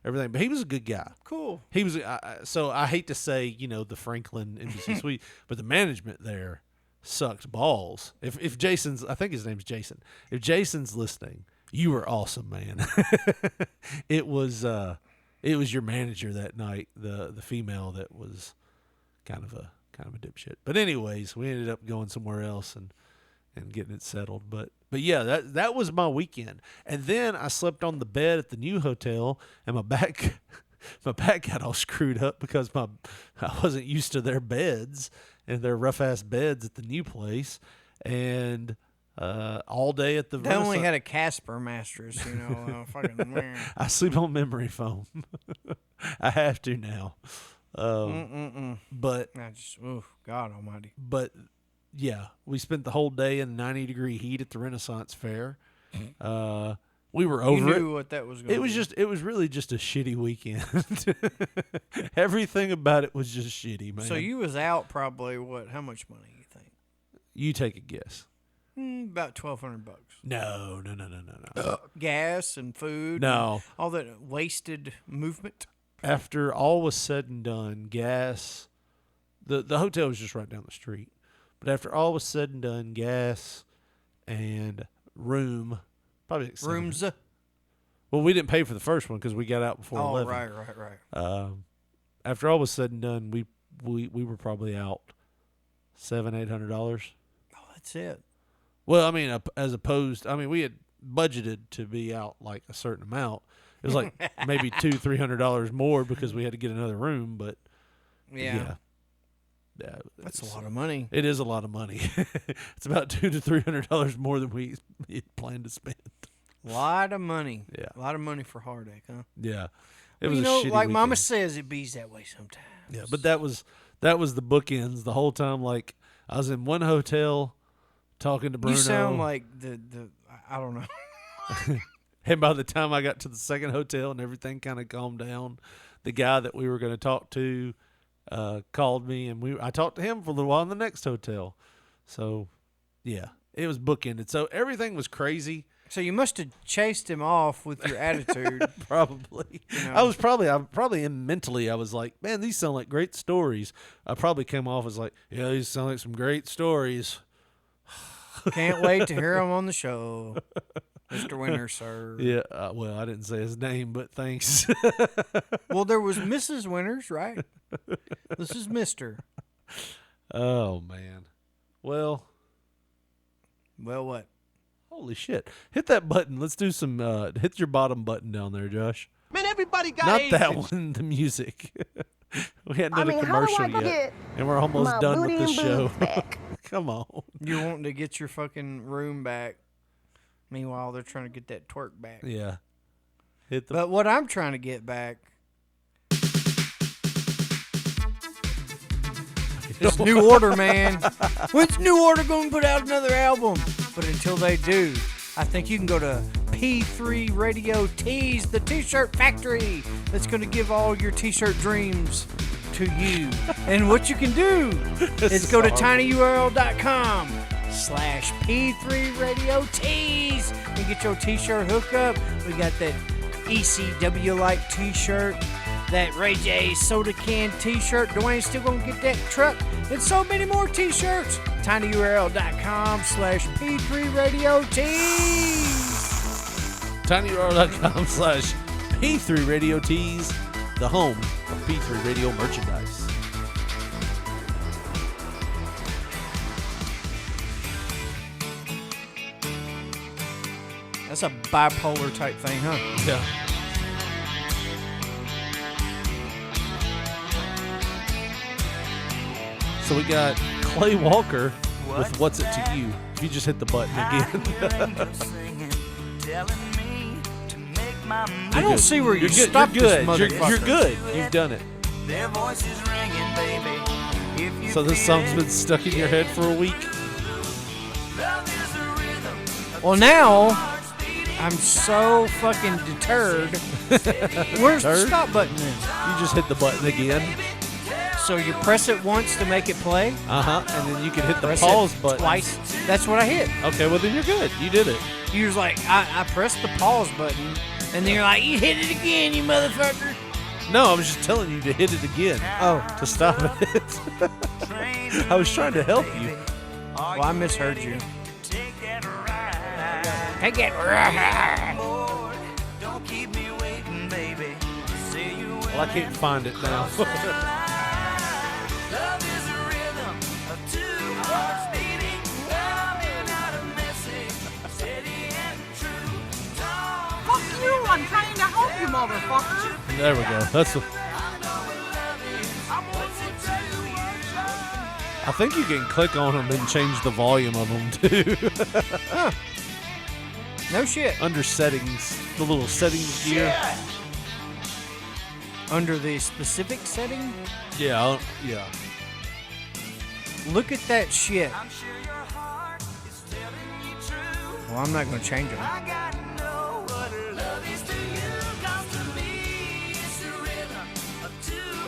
everything. But he was a good guy. Cool. He was, so I hate to say, the Franklin Embassy Suite, but the management there sucked balls. If Jason's, I think his name's Jason. If Jason's listening, you were awesome, man. It was your manager that night, the female that was kind of a dipshit. But anyways, we ended up going somewhere else and getting it settled. But yeah, that was my weekend. And then I slept on the bed at the new hotel, and my back got all screwed up because I wasn't used to their beds and their rough ass beds at the new place. And all day at the They only had a Casper mattress, fucking. I sleep on memory foam. I have to now. But God Almighty. But yeah, we spent the whole day in 90-degree heat at the Renaissance Fair. We were over You knew what that was going to be. It was really just a shitty weekend. Everything about it was just shitty, man. So you was out probably how much money you think? You take a guess. About $1,200. No. Gas and food. No. And all that wasted movement. After all was said and done, gas, the hotel was just right down the street. But after all was said and done, gas and room, probably like rooms. Well, we didn't pay for the first one because we got out before 11. Right. After all was said and done, we were probably out $700-800. Oh, that's it. Well, I mean, as opposed, we had budgeted to be out like a certain amount. It was like maybe $200-300 more because we had to get another room. But yeah, that's a lot of money. It is a lot of money. It's about $200 to $300 more than we had planned to spend. A lot of money. Yeah, a lot of money for heartache, huh? Yeah, it was a shitty like weekend. Mama says, it bees that way sometimes. Yeah, but that was the bookends the whole time. Like I was in one hotel talking to Bruno. You sound like the I don't know. And by the time I got to the second hotel and everything kind of calmed down, the guy that we were going to talk to called me, and I talked to him for a little while in the next hotel. So, yeah, it was bookended. So everything was crazy. So you must have chased him off with your attitude. Probably. I was probably mentally, I was like, man, these sound like great stories. I probably came off as like, yeah, these sound like some great stories. Can't wait to hear them on the show. Mr. Winter, sir. Yeah, well, I didn't say his name, but thanks. Well, there was Mrs. Winters, right? This is Mr. Oh, man. Well, what? Holy shit. Hit that button. Let's do some, hit your bottom button down there, Josh. Man, everybody got Not AIDS. that one, the music. We hadn't done a how do commercial I yet, get and we're almost my done booty with the and show. boobs back? Come on. You're wanting to get your fucking room back. Meanwhile, they're trying to get that twerk back. Yeah. Hit the. But what I'm trying to get back is New Order, man. When's New Order going to put out another album? But until they do, I think you can go to P3 Radio Tees, the t-shirt factory that's going to give all your t-shirt dreams to you. And what you can do is go to tinyurl.com/P3 Radio Tees and get your t-shirt hookup. We got that ECW-like t-shirt, that Ray J soda can t-shirt. Dwayne's still going to get that truck and so many more t-shirts. tinyurl.com/P3 Radio Tees. tinyurl.com/P3 Radio Tees, the home of P3 Radio merchandise. That's a bipolar type thing, huh? Yeah. So we got Clay Walker with What's It To You. If you just hit the button again. I don't see where you stop this motherfucker. You're good. You've done it. Their voices ringing, baby. So this song's been stuck in your head for a week? Well, now I'm so fucking deterred. Where's the stop button then? You just hit the button again. So you press it once to make it play? Uh-huh. And then you can hit the Press pause it button. twice. That's what I hit. Okay, well then you're good. You did it. You was like, I pressed the pause button, and then you're like, you hit it again, you motherfucker. No, I was just telling you to hit it again. Oh. To stop it. I was trying to help you. Well, I misheard you. Take that ride. Don't keep me waiting, baby. Say you Well, I can't find it now. love is a rhythm of two hearts beating. Coming out a message, steady and true. Fuck you! I'm trying to help you, motherfucker. There we go. That's. I think you can click on them and change the volume of them too. Huh. No shit. Under settings, the little settings gear. Under the specific setting? Yeah, yeah. Look at that shit. Well, I'm not going to change them.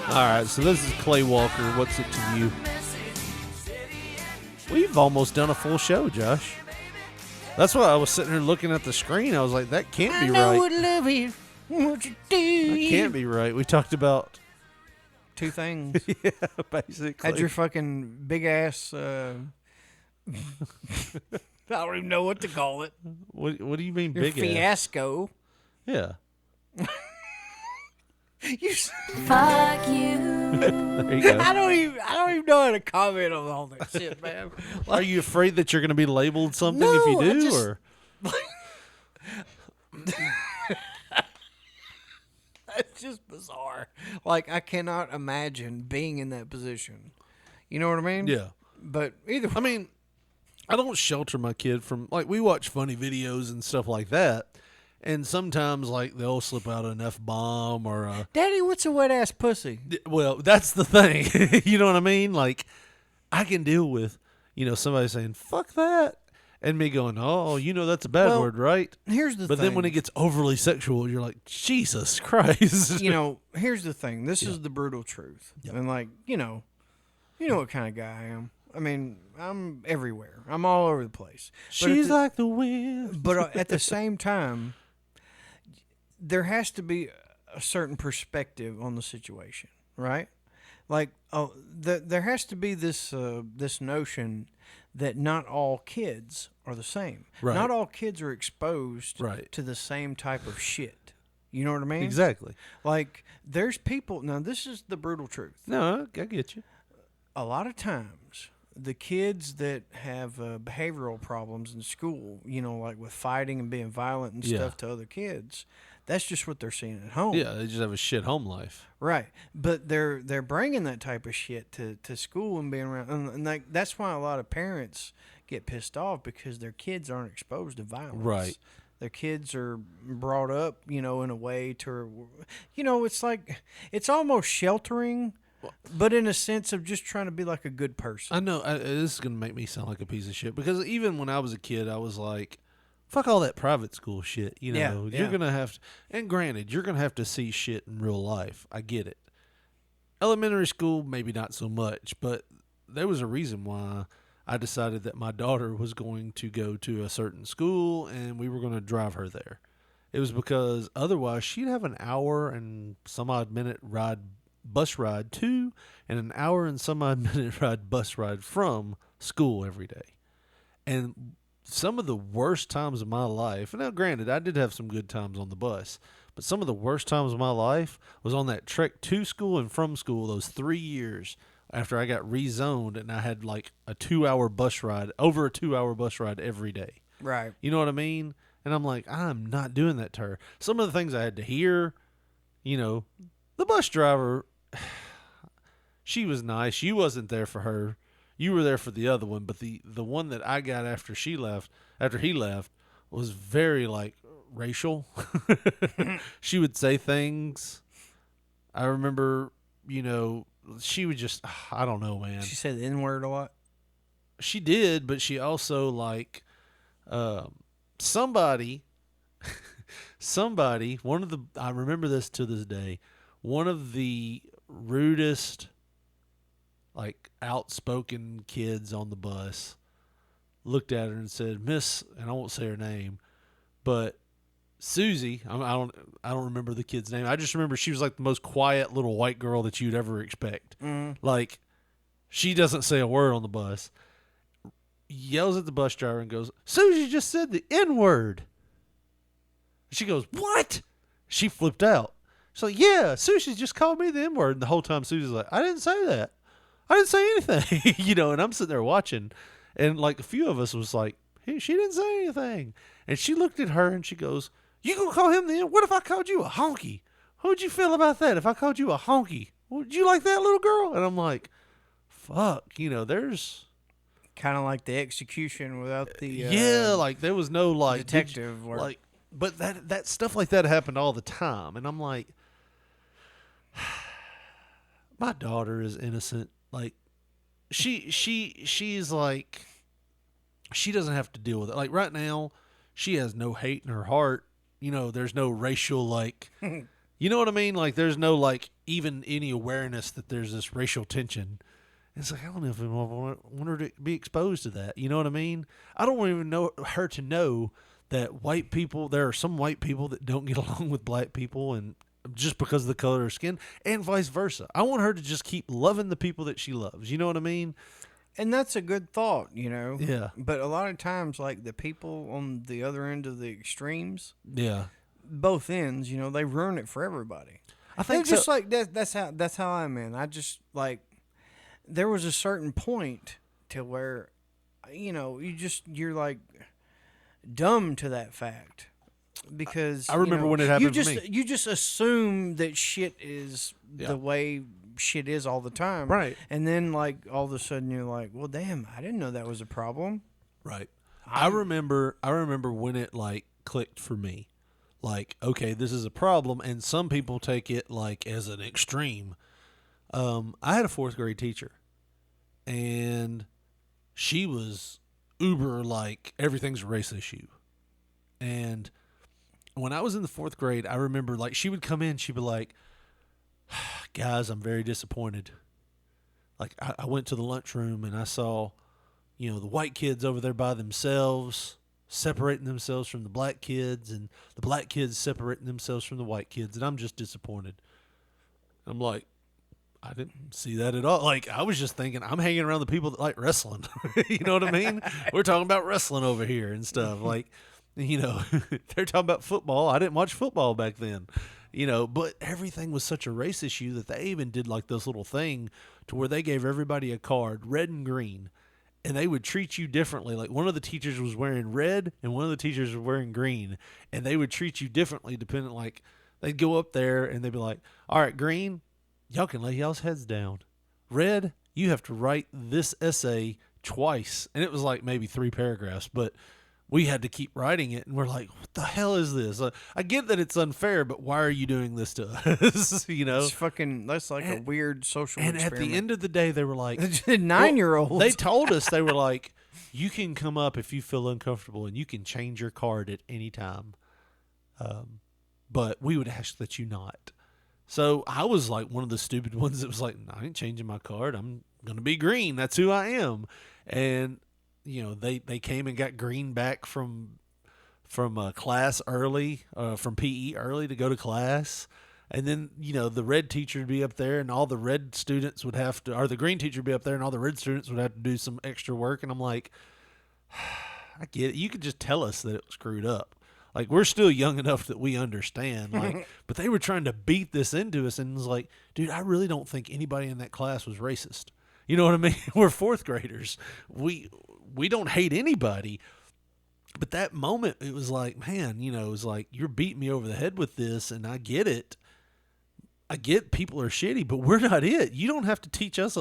All right, so this is Clay Walker. What's It To You? We've almost done a full show, Josh. That's why I was sitting here looking at the screen. I was like, that can't be right. I love you. What you do? That can't be right. We talked about two things. Yeah, basically. Had your fucking big ass. I don't even know what to call it. What do you mean, Your big fiasco? Yeah. You Fuck you. There you go. I don't even know how to comment on all that shit, man. Are you afraid that you're going to be labeled something No, if you I do, just- or? It's just bizarre. Like, I cannot imagine being in that position. You know what I mean? Yeah. But either I mean, I don't shelter my kid from, like, we watch funny videos and stuff like that. And sometimes, like, they'll slip out an F-bomb or a... Daddy, what's a wet ass pussy? Well, that's the thing. You know what I mean? Like, I can deal with, somebody saying, fuck that. And me going, oh, that's a bad Well, word, right? Here's the But thing. then when it gets overly sexual, you're like, Jesus Christ. Here's the thing. This is the brutal truth. And, like, you know what kind of guy I am. I mean, I'm everywhere. I'm all over the place. But She's like the wind. But at the same time, there has to be a certain perspective on the situation, right? Like, there has to be this this notion that not all kids are the same. Right. Not all kids are exposed Right. to the same type of shit. You know what I mean? Exactly. Like, there's people, now this is the brutal truth. No, I get you. A lot of times, the kids that have behavioral problems in school, you know, like with fighting and being violent and Yeah. stuff to other kids, that's just what they're seeing at home. Yeah, they just have a shit home life. Right, but they're bringing that type of shit to school and being around, and that's why a lot of parents get pissed off because their kids aren't exposed to violence. Right. Their kids are brought up, you know, in a way to, you know, it's like it's almost sheltering, but in a sense of just trying to be like a good person. I know this is gonna make me sound like a piece of shit because even when I was a kid, I was like, fuck all that private school shit. You know, Yeah, you're yeah. gonna have to, and granted, you're gonna have to see shit in real life. I get it. Elementary school, maybe not so much, but there was a reason why I decided that my daughter was going to go to a certain school and we were going to drive her there. It was because otherwise she'd have an hour and some odd minute bus ride to, and an hour and some odd minute bus ride from school every day. And some of the worst times of my life, now granted, I did have some good times on the bus, but some of the worst times of my life was on that trek to school and from school, those 3 years after I got rezoned and I had like a 2-hour bus ride, over a 2-hour bus ride every day. Right. You know what I mean? And I'm like, I'm not doing that to her. Some of the things I had to hear, you know, the bus driver, she was nice. You wasn't there for her. You were there for the other one, but the one that I got after he left, was very like racial. She would say things. I remember, you know, she would just, I don't know, man. She said the N-word a lot. She did, but she also like somebody, I remember this to this day, one of the rudest, like outspoken kids on the bus looked at her and said, "Miss," and I won't say her name, but Susie, I don't remember the kid's name. I just remember she was like the most quiet little white girl that you'd ever expect. Like, she doesn't say a word on the bus. Yells at the bus driver and goes, "Susie just said the N-word." She goes, "What?" She flipped out. She's like, "Yeah, Susie just called me the N-word." And the whole time Susie's like, "I didn't say that. I didn't say anything." You know, and I'm sitting there watching, and like a few of us was like, "Hey, she didn't say anything." And she looked at her and she goes, "You gonna call him the N? What if I called you a honky? How would you feel about that if I called you a honky? Would you like that, little girl?" And I'm like, fuck, you know, there's kind of like the execution without the yeah, like there was no like detective work. like, but that stuff like that happened all the time, and I'm like, my daughter is innocent. Like, she's like, she doesn't have to deal with it. Like right now, she has no hate in her heart. You know, there's no racial like, you know what I mean? Like there's no like even any awareness that there's this racial tension. It's like, I don't know if I want her to be exposed to that. You know what I mean? I don't even know her to know that white people, there are some white people that don't get along with black people, and just because of the color of her skin, and vice versa. I want her to just keep loving the people that she loves. You know what I mean? And that's a good thought, you know? Yeah. But a lot of times, like, the people on the other end of the extremes, Yeah. both ends, you know, they ruin it for everybody. I think it's just so. like that's how I'm in. I just, like, there was a certain point to where, you know, you're like dumb to that fact. Because I remember when it happened to me. You just assume that shit is the way shit is all the time. Right. And then, like, all of a sudden you're like, well, damn, I didn't know that was a problem. Right. I remember when it like clicked for me. Like, okay, this is a problem, and some people take it like as an extreme. I had a 4th grade teacher, and she was uber like everything's a race issue. And when I was in the 4th grade, I remember like she would come in, she'd be like, "Guys, I'm very disappointed. Like I went to the lunchroom and I saw, you know, the white kids over there by themselves, separating themselves from the black kids, and the black kids separating themselves from the white kids, and I'm just disappointed." I'm like, I didn't see that at all. Like, I was just thinking, I'm hanging around the people that like wrestling. You know what I mean? We're talking about wrestling over here and stuff. Like, you know, they're talking about football. I didn't watch football back then, you know, but everything was such a race issue that they even did like this little thing to where they gave everybody a card, red and green, and they would treat you differently. Like, one of the teachers was wearing red and one of the teachers was wearing green, and they would treat you differently depending, like, they'd go up there and they'd be like, all right, green, y'all can lay y'all's heads down. Red, you have to write this essay twice. And it was like maybe 3 paragraphs, but we had to keep writing it. And we're like, what the hell is this? I get that it's unfair, but why are you doing this to us? You know? It's fucking, that's like a weird social experiment. And at the end of the day, they were like, 9-year-olds. Well, they told us, they were like, you can come up if you feel uncomfortable and you can change your card at any time. But we would ask that you not. So I was like one of the stupid ones that was like, no, I ain't changing my card. I'm going to be green. That's who I am. And, you know, they came and got green back from class early, from PE early to go to class. And then, you know, the red teacher would be up there and all the red students would have to, or the green teacher would be up there and all the red students would have to do some extra work. And I'm like, I get it. You could just tell us that it was screwed up. Like, we're still young enough that we understand. Like, but they were trying to beat this into us, and it was like, dude, I really don't think anybody in that class was racist. You know what I mean? We're 4th graders. We don't hate anybody. But that moment, it was like, man, you know, it was like, you're beating me over the head with this, and I get it. I get people are shitty, but we're not it. You don't have to teach us.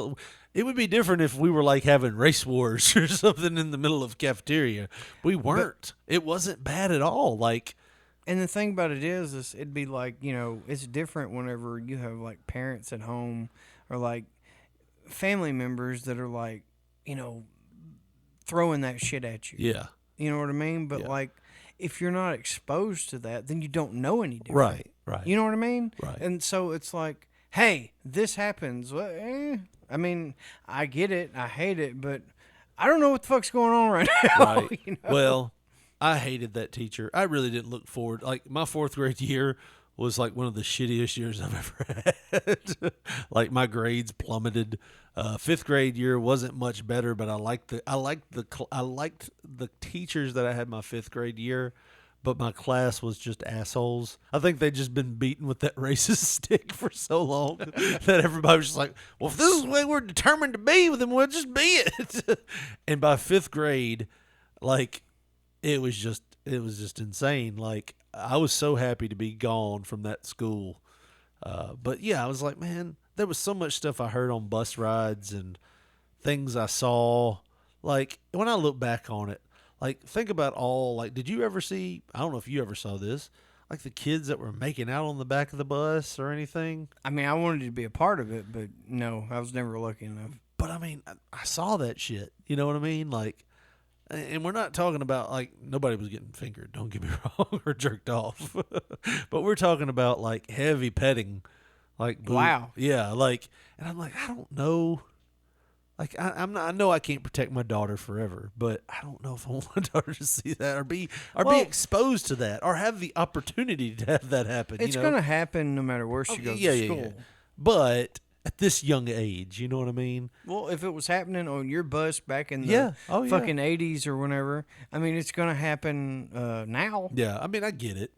It would be different if we were like having race wars or something in the middle of cafeteria. We weren't. It wasn't bad at all. Like, and the thing about it is it'd be like, you know, it's different whenever you have like parents at home or like family members that are like, you know, throwing that shit at you. Yeah. You know what I mean? But like, if you're not exposed to that, then you don't know any different. Right, right. You know what I mean? Right. And so it's like, hey, this happens. Well, I mean, I get it. I hate it, but I don't know what the fuck's going on right now. Right. You know? Well, I hated that teacher. I really didn't look forward. Like, my 4th grade year was like one of the shittiest years I've ever had. Like, my grades plummeted. 5th grade year wasn't much better, but I liked the teachers that I had my 5th grade year, but my class was just assholes. I think they'd just been beaten with that racist stick for so long that everybody was just like, well, if this is the way we're determined to be, then we'll just be it. And by 5th grade, like, it was just insane. Like, I was so happy to be gone from that school. But yeah, I was like, man, there was so much stuff I heard on bus rides and things I saw. Like, when I look back on it, like, think about all, like, did you ever see, I don't know if you ever saw this, like the kids that were making out on the back of the bus or anything? I mean, I wanted to be a part of it, but no, I was never lucky enough. But I mean, I saw that shit. You know what I mean? Like, and we're not talking about, like, nobody was getting fingered, don't get me wrong, or jerked off. But we're talking about, like, heavy petting. Like, wow. Yeah, like, and I'm like, I don't know. Like, I'm not. I know I can't protect my daughter forever, but I don't know if I want my daughter to see that or be exposed to that or have the opportunity to have that happen. It's going to happen no matter where she goes to school. Yeah. But at this young age, you know what I mean? Well, if it was happening on your bus back in the fucking 80s or whenever, I mean, it's going to happen now. Yeah, I mean, I get it.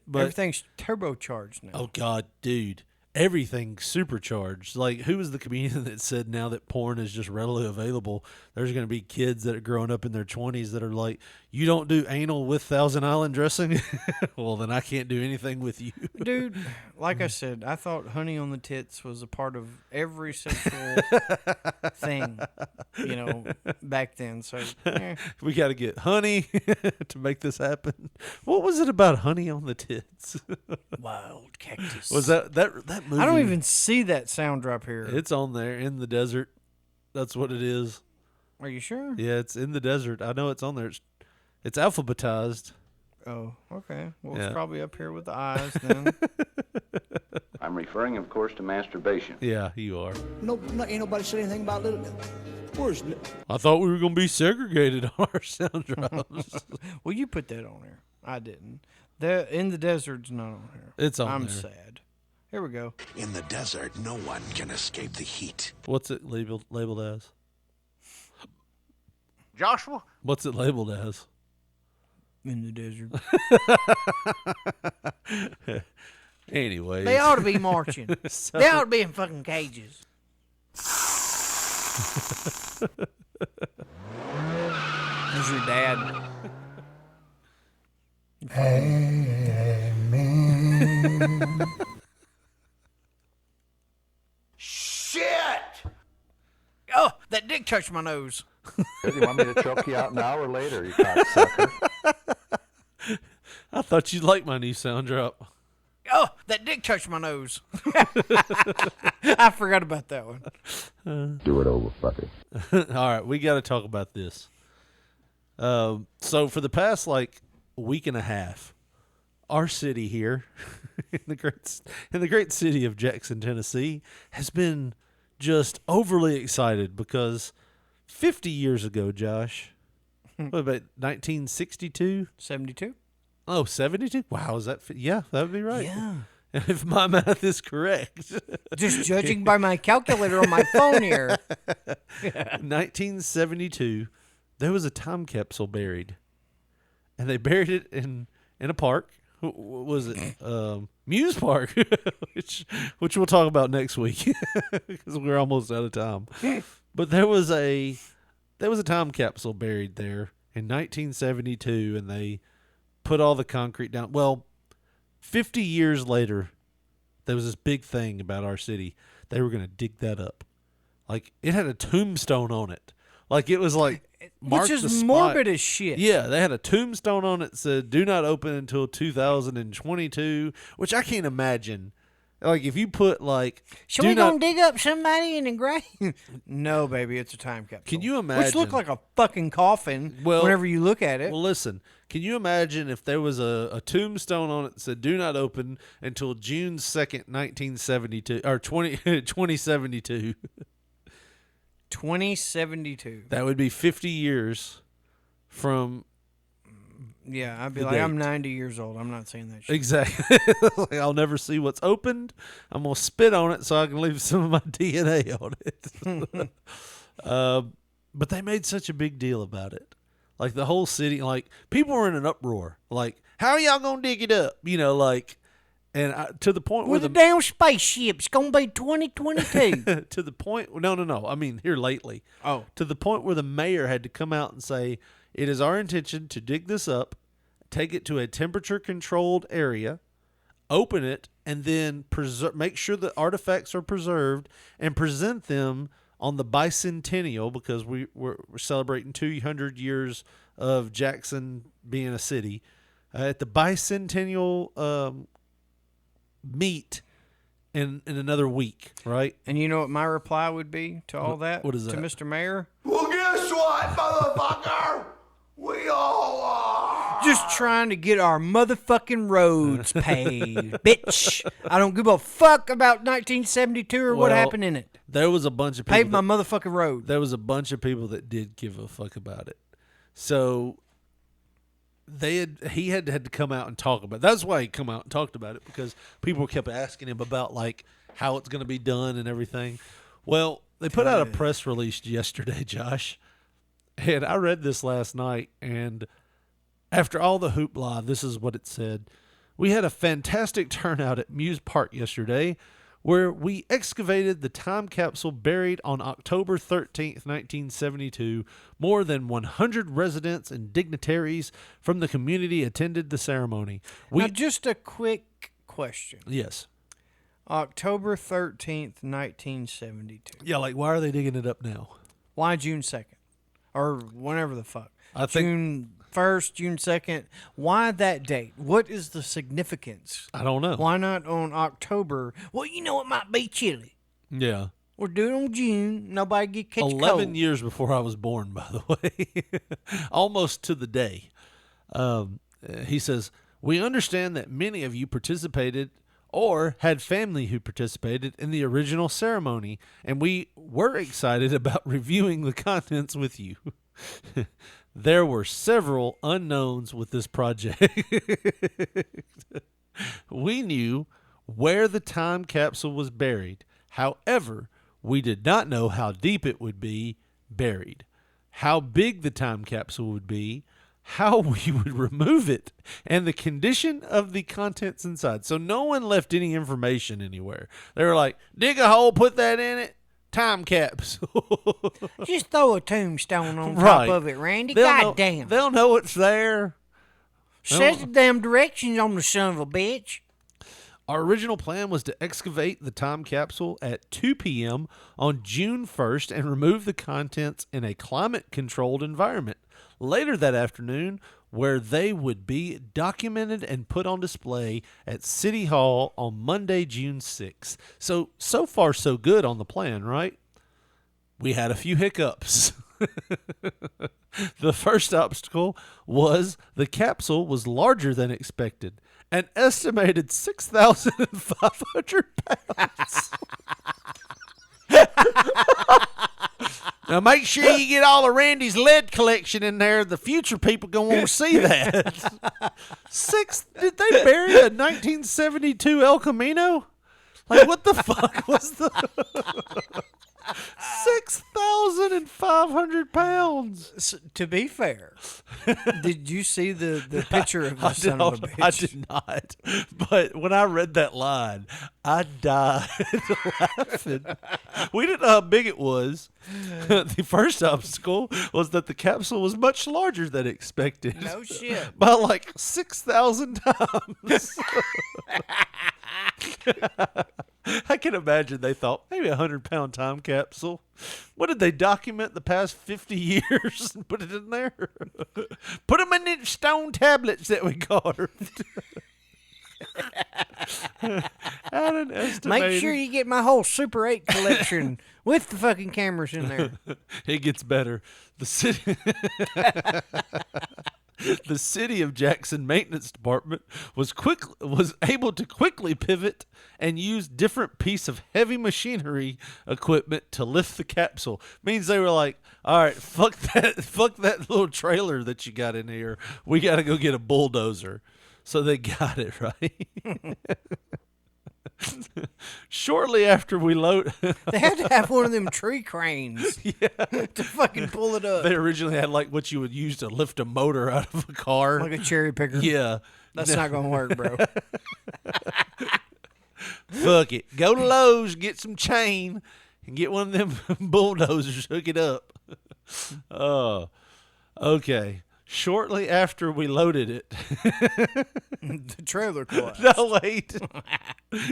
But everything's turbocharged now. Oh, God, dude. Everything's supercharged. Like, who was the comedian that said now that porn is just readily available, there's going to be kids that are growing up in their 20s that are like, you don't do anal with Thousand Island dressing? Well, then I can't do anything with you. Dude, like I said, I thought honey on the tits was a part of every sexual thing, you know, back then. So we got to get honey to make this happen. What was it about honey on the tits? Wild cactus. Was that movie? I don't even see that sound drop here. It's on there in the desert. That's what it is. Are you sure? Yeah, it's in the desert. I know it's on there. It's alphabetized. Oh, okay. Well, it's probably up here with the eyes then. I'm referring, of course, to masturbation. Yeah, you are. No, ain't nobody said anything about little. Where's? I thought we were going to be segregated on our sound drops. Well, you put that on there. I didn't. In the desert's not on here. It's on I'm there. sad. Here we go. In the desert, no one can escape the heat. What's it labeled as? Joshua? What's it labeled as? In the desert. Anyways. They ought to be marching. So- They ought to be in fucking cages. There's your dad. Amen. Shit! Oh, that dick touched my nose. You want me to choke you out an hour later, you cocksucker? I thought you'd like my new sound drop. Oh, that dick touched my nose. I forgot about that one. Do it over, fucker. All right, we got to talk about this. So for the past week and a half, our city here in the great city of Jackson, Tennessee, has been just overly excited because 50 years ago, Josh, what about 1962? 72? Oh, 72? Wow, is that? Yeah, that would be right. Yeah. If my math is correct. Just judging by my calculator on my phone here. 1972, there was a time capsule buried. And they buried it in a park. What was it? Muse Park, which we'll talk about next week because we're almost out of time. But there was a time capsule buried there in 1972, and they put all the concrete down. Well, 50 years later, there was this big thing about our city. They were going to dig that up. Like, it had a tombstone on it. Like, it was like, which is morbid as shit. Yeah, they had a tombstone on it that said, do not open until 2022, which I can't imagine. Like, if you put, Should we go dig up somebody in the grave? No, baby, it's a time capsule. Can you imagine? Which looked like a fucking coffin whenever you look at it. Well, listen, can you imagine if there was a tombstone on it that said, do not open until June 2nd, 1972, or 2072? 2072. That would be 50 years from. Yeah, I'd be the like, date. I'm 90 years old. I'm not saying that shit. Exactly. I'll never see what's opened. I'm going to spit on it so I can leave some of my DNA on it. But they made such a big deal about it. Like, the whole city, people were in an uproar. Like, how are y'all going to dig it up? And to the point where With a damn spaceship. It's going to be 2022. to the point, no. I mean, here lately. Oh. To the point where the mayor had to come out and say, it is our intention to dig this up, take it to a temperature-controlled area, open it, and then make sure the artifacts are preserved and present them on the bicentennial, because we're celebrating 200 years of Jackson being a city, at the bicentennial meet in another week, right? And you know what my reply would be to all that? What is that? To Mr. Mayor? Well, guess what, motherfucker? We all are. Just trying to get our motherfucking roads paid, bitch. I don't give a fuck about 1972 or what happened in it. There was a bunch of people. Paved my motherfucking road. There was a bunch of people that did give a fuck about it. So he had to come out and talk about it. That's why he come out and talked about it, because people kept asking him about how it's going to be done and everything. Well, they put out a press release yesterday, Josh, and I read this last night, and after all the hoopla, this is what it said. We had a fantastic turnout at Muse Park yesterday, where we excavated the time capsule buried on October 13th, 1972. More than 100 residents and dignitaries from the community attended the ceremony. Now, just a quick question. Yes. October 13th, 1972. Yeah, why are they digging it up now? Why June 2nd? Or whenever the fuck. I think June 1st, June 2nd. Why that date? What is the significance? I don't know. Why not on October? Well, you know, it might be chilly. Yeah. We're doing it on June. Nobody get catch 11 cold. years before I was born, by the way. Almost to the day. He says, we understand that many of you participated or had family who participated in the original ceremony, and we were excited about reviewing the contents with you. There were several unknowns with this project. We knew where the time capsule was buried. However, we did not know how deep it would be buried, how big the time capsule would be, how we would remove it, and the condition of the contents inside. So no one left any information anywhere. They were like, dig a hole, put that in it, time capsule. Just throw a tombstone on Right. top of it, Randy. They'll know- Goddamn. They'll know it's there. Says the damn directions on the son of a bitch. Our original plan was to excavate the time capsule at 2 p.m. on June 1st and remove the contents in a climate-controlled environment later that afternoon, where they would be documented and put on display at City Hall on Monday, June 6th. So far, so good on the plan, right? We had a few hiccups. The first obstacle was the capsule was larger than expected, an estimated 6,500 pounds. Now make sure you get all of Randy's lead collection in there. The future people gonna want to see that. Did they bury a 1972 El Camino? Like, what the fuck was the 6,500 pounds? To be fair, did you see the picture of the son of a bitch? I did not. But when I read that line, I died laughing. We didn't know how big it was. The first obstacle was that the capsule was much larger than expected. No shit. By like 6,000 times. I can imagine they thought maybe a 100-pound time capsule. What did they document the past 50 years and put it in there? Put them in the stone tablets that we carved. At an estimated... Make sure you get my whole Super 8 collection with the fucking cameras in there. It gets better. The city... The City of Jackson Maintenance Department was able to quickly pivot and use different piece of heavy machinery equipment to lift the capsule. Means they were like, all right, fuck that little trailer that you got in here. We got to go get a bulldozer. So they got it, right? Shortly after we load... They had to have one of them tree cranes to fucking pull it up. They originally had like what you would use to lift a motor out of a car. Like a cherry picker. Yeah. That's not going to work, bro. Fuck it. Go to Lowe's, get some chain, and get one of them bulldozers, hook it up. Okay. Shortly after we loaded it. The trailer collapsed. No, wait.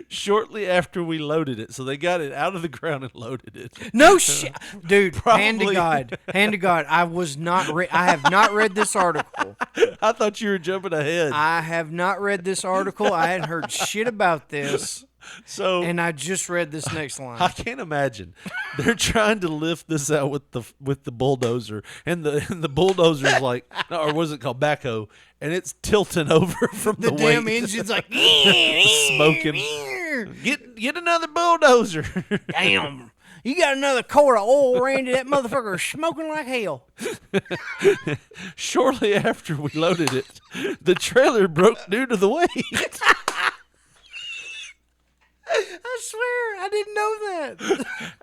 Shortly after we loaded it. So they got it out of the ground and loaded it. No shit. Dude, Probably. hand to God, I have not read this article. I thought you were jumping ahead. I have not read this article. I hadn't heard shit about this. And I just read this next line. I can't imagine. They're trying to lift this out with the bulldozer, and the bulldozer's like, or was it called backhoe, and it's tilting over from the weight. Damn engine's like smoking. Get another bulldozer. Damn. You got another quart of oil, Randy. That motherfucker is smoking like hell. Shortly after we loaded it, the trailer broke due to the weight. I swear, I didn't know that.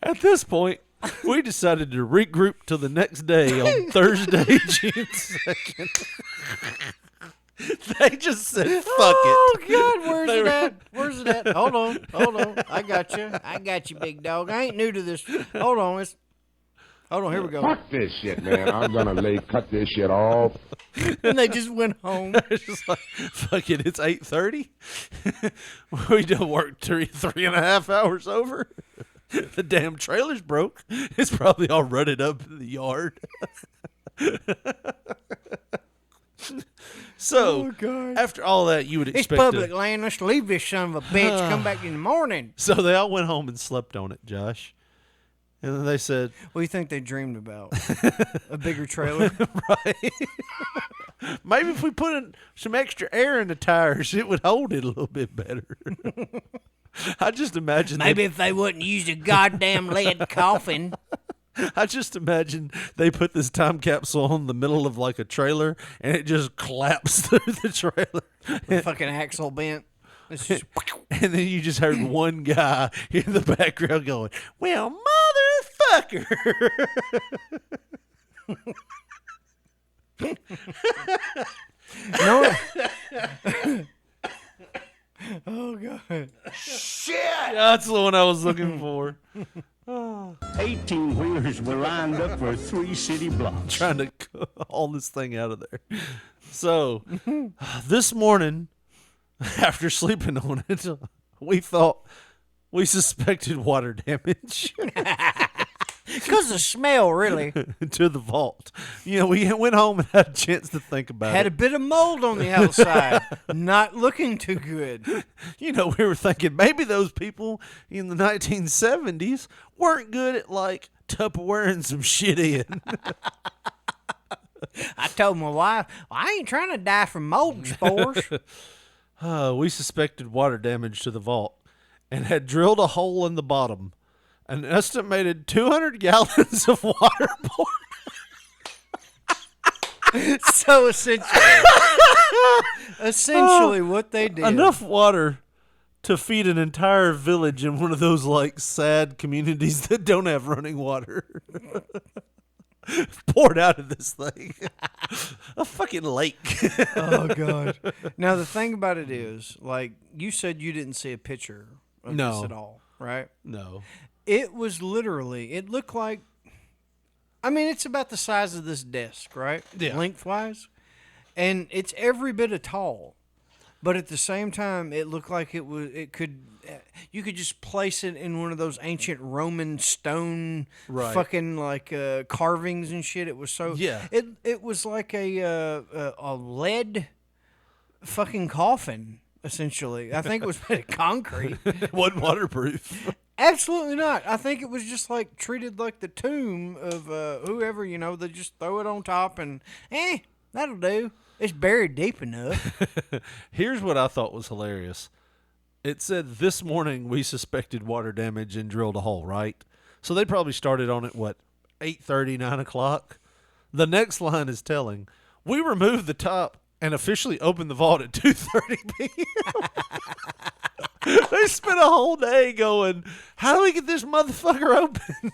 At this point, we decided to regroup till the next day on Thursday, June 2nd. They just said, fuck Oh, it. God, where's it at? Where's it at? Hold on. I got you, big dog. I ain't new to this. Hold on, here we go. Fuck this shit, man. I'm gonna cut this shit off. And they just went home. They're just like, fuck it, it's 8:30. We done worked 3.5 hours over. The damn trailer's broke. It's probably all rutted up in the yard. So, after all that, you would It's expect public land. Let's leave this son of a bitch. Come back in the morning. So they all went home and slept on it, Josh. And then they said, What do you think they dreamed about? A bigger trailer? Right. Maybe if we put in some extra air in the tires, it would hold it a little bit better. I just imagine. Maybe if they wouldn't use a goddamn lead coffin. I just imagine they put this time capsule on the middle of like a trailer and it just collapsed through the trailer. The fucking axle bent. It's just, and then you just heard one guy in the background going, "Well, motherfucker." no. Oh God. Shit! That's the one I was looking for. 18-wheelers were lined up for 3 city blocks. Trying to haul this thing out of there. So, this morning, after sleeping on it, we suspected water damage. Because the smell, really. To the vault. You know, we went home and had a chance to think about it. Had a bit of mold on the outside. Not looking too good. You know, we were thinking maybe those people in the 1970s weren't good at, like, Tupperwareing some shit in. I told my wife, I ain't trying to die from mold spores. We suspected water damage to the vault and had drilled a hole in the bottom. An estimated 200 gallons of water poured. So essentially what they did. Enough water to feed an entire village in one of those, like, sad communities that don't have running water. Poured out of this thing. A fucking lake. Oh, God. Now, the thing about it is, like, you said you didn't see a picture of this at all, right? No. It was literally, it looked like, I mean, it's about the size of this desk, right? Yeah. Lengthwise. And it's every bit of tall. But at the same time, it looked like you could just place it in one of those ancient Roman stone fucking like carvings and shit. It was so, it was like a lead fucking coffin, essentially. I think it was made of concrete. Wasn't waterproof. Absolutely not. I think it was just like treated like the tomb of whoever, you know, they just throw it on top and, that'll do. It's buried deep enough. Here's what I thought was hilarious. It said this morning we suspected water damage and drilled a hole, right? So they probably started on it, 8:30, 9 o'clock? The next line is telling, we removed the top and officially opened the vault at 2:30 p.m. They spent a whole day going, how do we get this motherfucker open?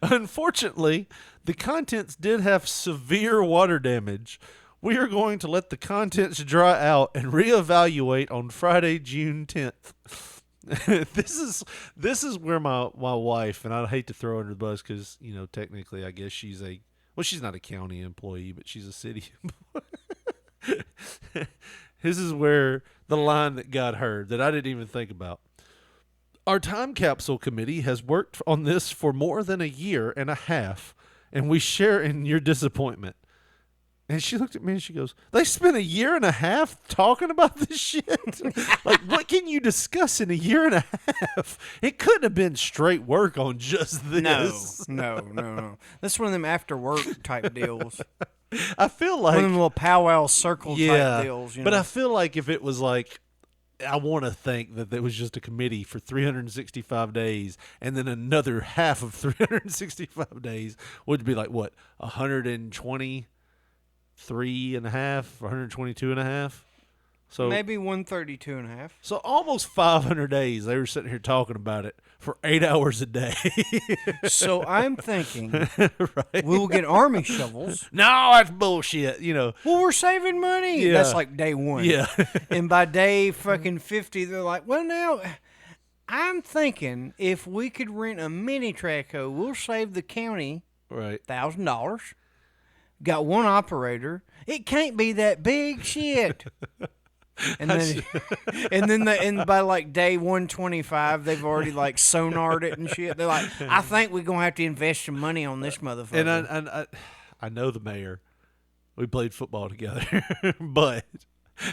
Unfortunately, the contents did have severe water damage. We are going to let the contents dry out and reevaluate on Friday, June 10th. This is where my wife, and I hate to throw her under the bus because, you know, technically I guess she's not a county employee, but she's a city employee. This is where the line that got heard that I didn't even think about. Our time capsule committee has worked on this for more than a year and a half, and we share in your disappointment. And she looked at me and she goes, they spent a year and a half talking about this shit? Like, what can you discuss in a year and a half? It couldn't have been straight work on just this. No. That's one of them after work type deals. I feel like one of them little powwow circle type deals. You know? But I feel like if it was like, I want to think that there was just a committee for 365 days, and then another half of 365 days would be like, what, 123 and a half, 122 and a half? So maybe 132 and a half. So almost 500 days they were sitting here talking about it for 8 hours a day. So I'm thinking right? we'll get army shovels. No, that's bullshit, you know. Well, we're saving money. Yeah. That's like day one. Yeah. And by day fucking 50, they're like, well, now, I'm thinking if we could rent a mini trackhoe, we'll save the county $1,000. Got one operator. It can't be that big shit. And then by like day 125, they've already like sonared it and shit. They're like, I think we're gonna have to invest some money on this motherfucker. And I know the mayor. We played football together, but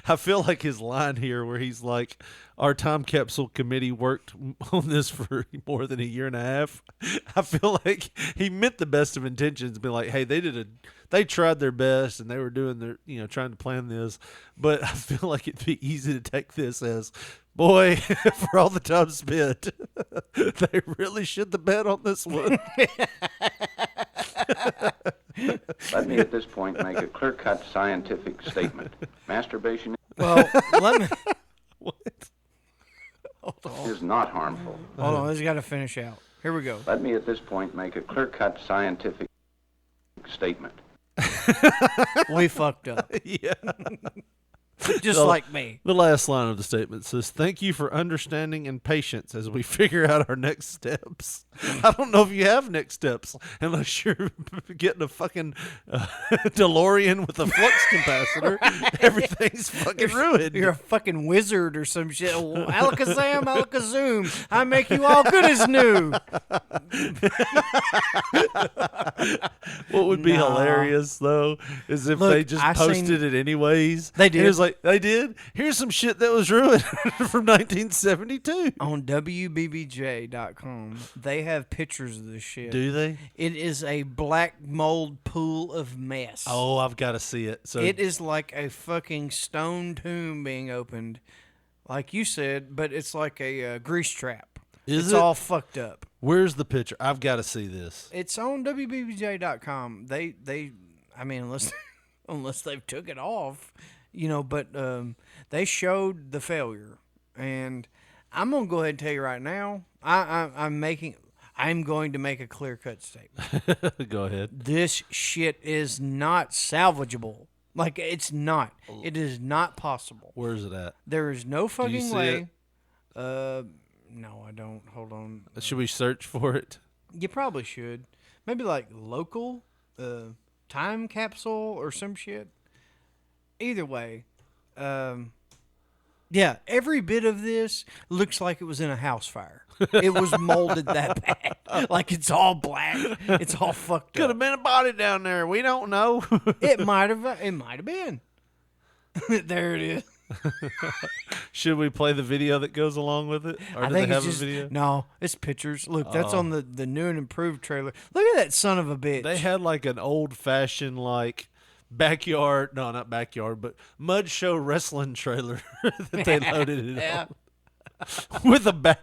I feel like his line here where he's like, our time capsule committee worked on this for more than a year and a half. I feel like he meant the best of intentions, be like, hey, they tried their best and they were doing their, trying to plan this. But I feel like it'd be easy to take this as, boy, for all the time spent, they really shit the bed on this one. Let me at this point make a clear-cut scientific statement. Masturbation. Well, let me. Is not harmful. Hold on, this got to finish out. Here we go. Let me at this point make a clear-cut scientific statement. We fucked up. Yeah. Just like me. The last line of the statement says, "Thank you for understanding and patience as we figure out our next steps." I don't know if you have next steps unless you're getting a fucking DeLorean with a flux capacitor. Everything's fucking ruined. You're a fucking wizard or some shit. Alakazam, alakazoom. I make you all good as new. What would be hilarious, though, is if they just posted it anyways. They did. It was like, they did? Here's some shit that was ruined from 1972. On WBBJ.com, they have pictures of this shit. Do they? It is a black mold pool of mess. Oh, I've got to see it. So it is like a fucking stone tomb being opened, like you said, but it's like a grease trap. It's all fucked up. Where's the picture? I've got to see this. It's on WBBJ.com. I mean, unless they've took it off, but they showed the failure. And I'm going to go ahead and tell you right now, I'm going to make a clear-cut statement. Go ahead. This shit is not salvageable. Like, it's not. It is not possible. Where's it at? There is no fucking way. It? No, I don't. Hold on. Should we search for it? You probably should. Maybe like local time capsule or some shit. Either way, yeah, every bit of this looks like it was in a house fire. It was molded that bad. Like, it's all black. It's all fucked Could up. have been a body down there. We don't know. It might have been. There it is. Should we play the video that goes along with it? Or I do think they it's have just a video? no. It's pictures. Look, that's on the new and improved trailer. Look at that son of a bitch. They had like an old fashioned backyard, no, not backyard, but mud show wrestling trailer that they loaded it on. With a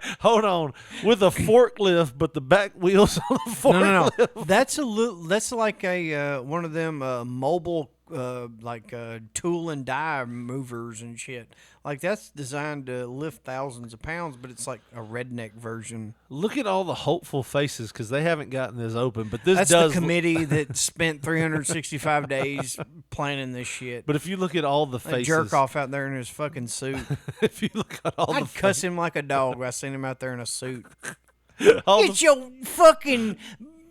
with a forklift, but the back wheels on the forklift. No. That's like a one of them mobile tool and die movers and shit. Like, that's designed to lift thousands of pounds, but it's like a redneck version. Look at all the hopeful faces because they haven't gotten this open. But this That's does the committee that spent 365 days planning this shit. But if you look at all the faces, jerk off out there in his fucking suit. If you look at all I'd cuss him like a dog if I seen him out there in a suit. All Get your fucking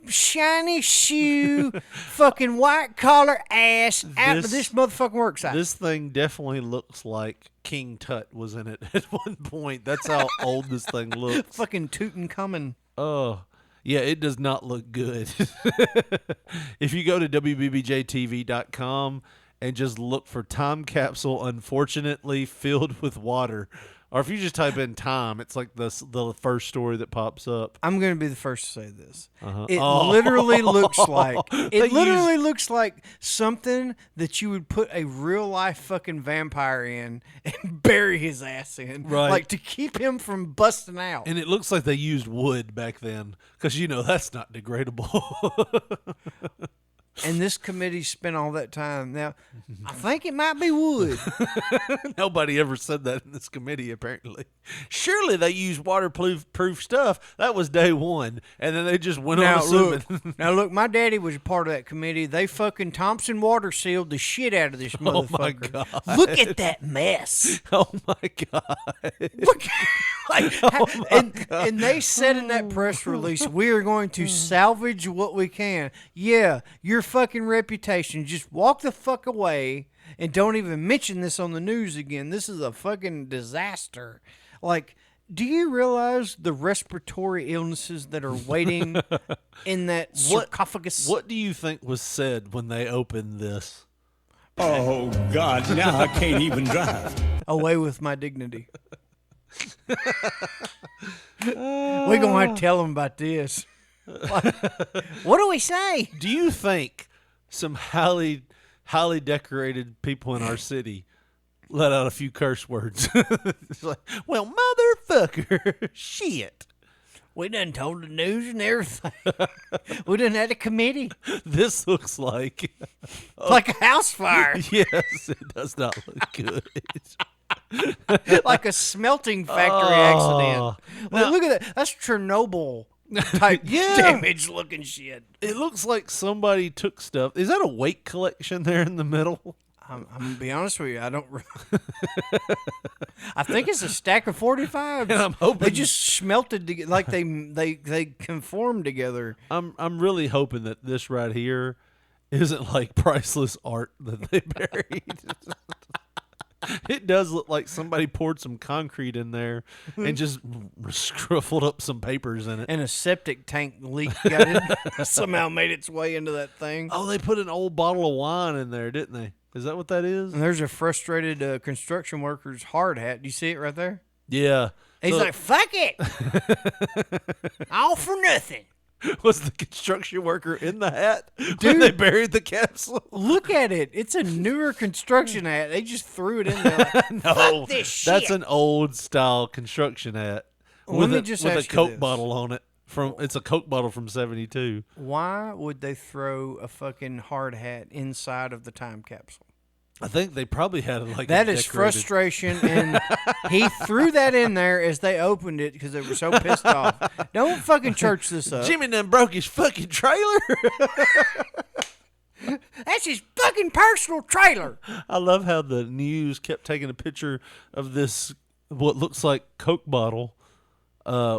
shiny shoe, fucking white collar ass out of this motherfucking work site. This thing definitely looks like King Tut was in it at one point. That's how old this thing looks. Fucking Tutankhamun. Oh, yeah, it does not look good. If you go to WBBJTV.com and just look for time capsule unfortunately filled with water, or if you just type in time, it's like the first story that pops up. I'm going to be the first to say this. Uh-huh. It literally looks like something that you would put a real life fucking vampire in and bury his ass in, Right. like to keep him from busting out. And it looks like they used wood back then because, that's not degradable. And this committee spent all that time. Now, I think it might be wood. Nobody ever said that in this committee, apparently. Surely they used waterproof stuff. That was day one. And then they just went on assuming. Look, my daddy was a part of that committee. They fucking Thompson water sealed the shit out of this motherfucker. Oh, my God. Look at that mess. Oh, my God. Look, and they said in that press release, we are going to salvage what we can. Yeah, your fucking reputation. Just walk the fuck away and don't even mention this on the news again. This is a fucking disaster. Like, do you realize the respiratory illnesses that are waiting in that sarcophagus? What do you think was said when they opened this? Oh, God, now I can't even drive. Away with my dignity. We're going to have to tell them about this. What do we say? Do you think some highly decorated people in our city let out a few curse words? It's like, well, motherfucker, shit. We done told the news and everything. We done had a committee. This looks like Like a house fire. Yes, it does not look good. Like a smelting factory accident. Like, look at that. That's Chernobyl type damage looking shit. It looks like somebody took stuff. Is that a weight collection there in the middle? I'm gonna be honest with you. I don't. I think it's a stack of 45s. And I'm hoping they just smelted together, like they conformed together. I'm really hoping that this right here isn't like priceless art that they buried. It does look like somebody poured some concrete in there and just scruffled up some papers in it. And a septic tank leak somehow made its way into that thing. Oh, they put an old bottle of wine in there, didn't they? Is that what that is? And there's a frustrated construction worker's hard hat. Do you see it right there? Yeah. He's like, fuck it. All for nothing. Was the construction worker in the hat when they buried the capsule? Look at it. It's a newer construction hat. They just threw it in there. Like, No, fuck this shit. that's an old style construction hat with a Coke bottle on it. It's a Coke bottle from '72. Why would they throw a fucking hard hat inside of the time capsule? I think they probably had it like that is frustration, and he threw that in there as they opened it because they were so pissed off. Don't fucking church this up. Jimmy done broke his fucking trailer. That's his fucking personal trailer. I love how the news kept taking a picture of this what looks like Coke bottle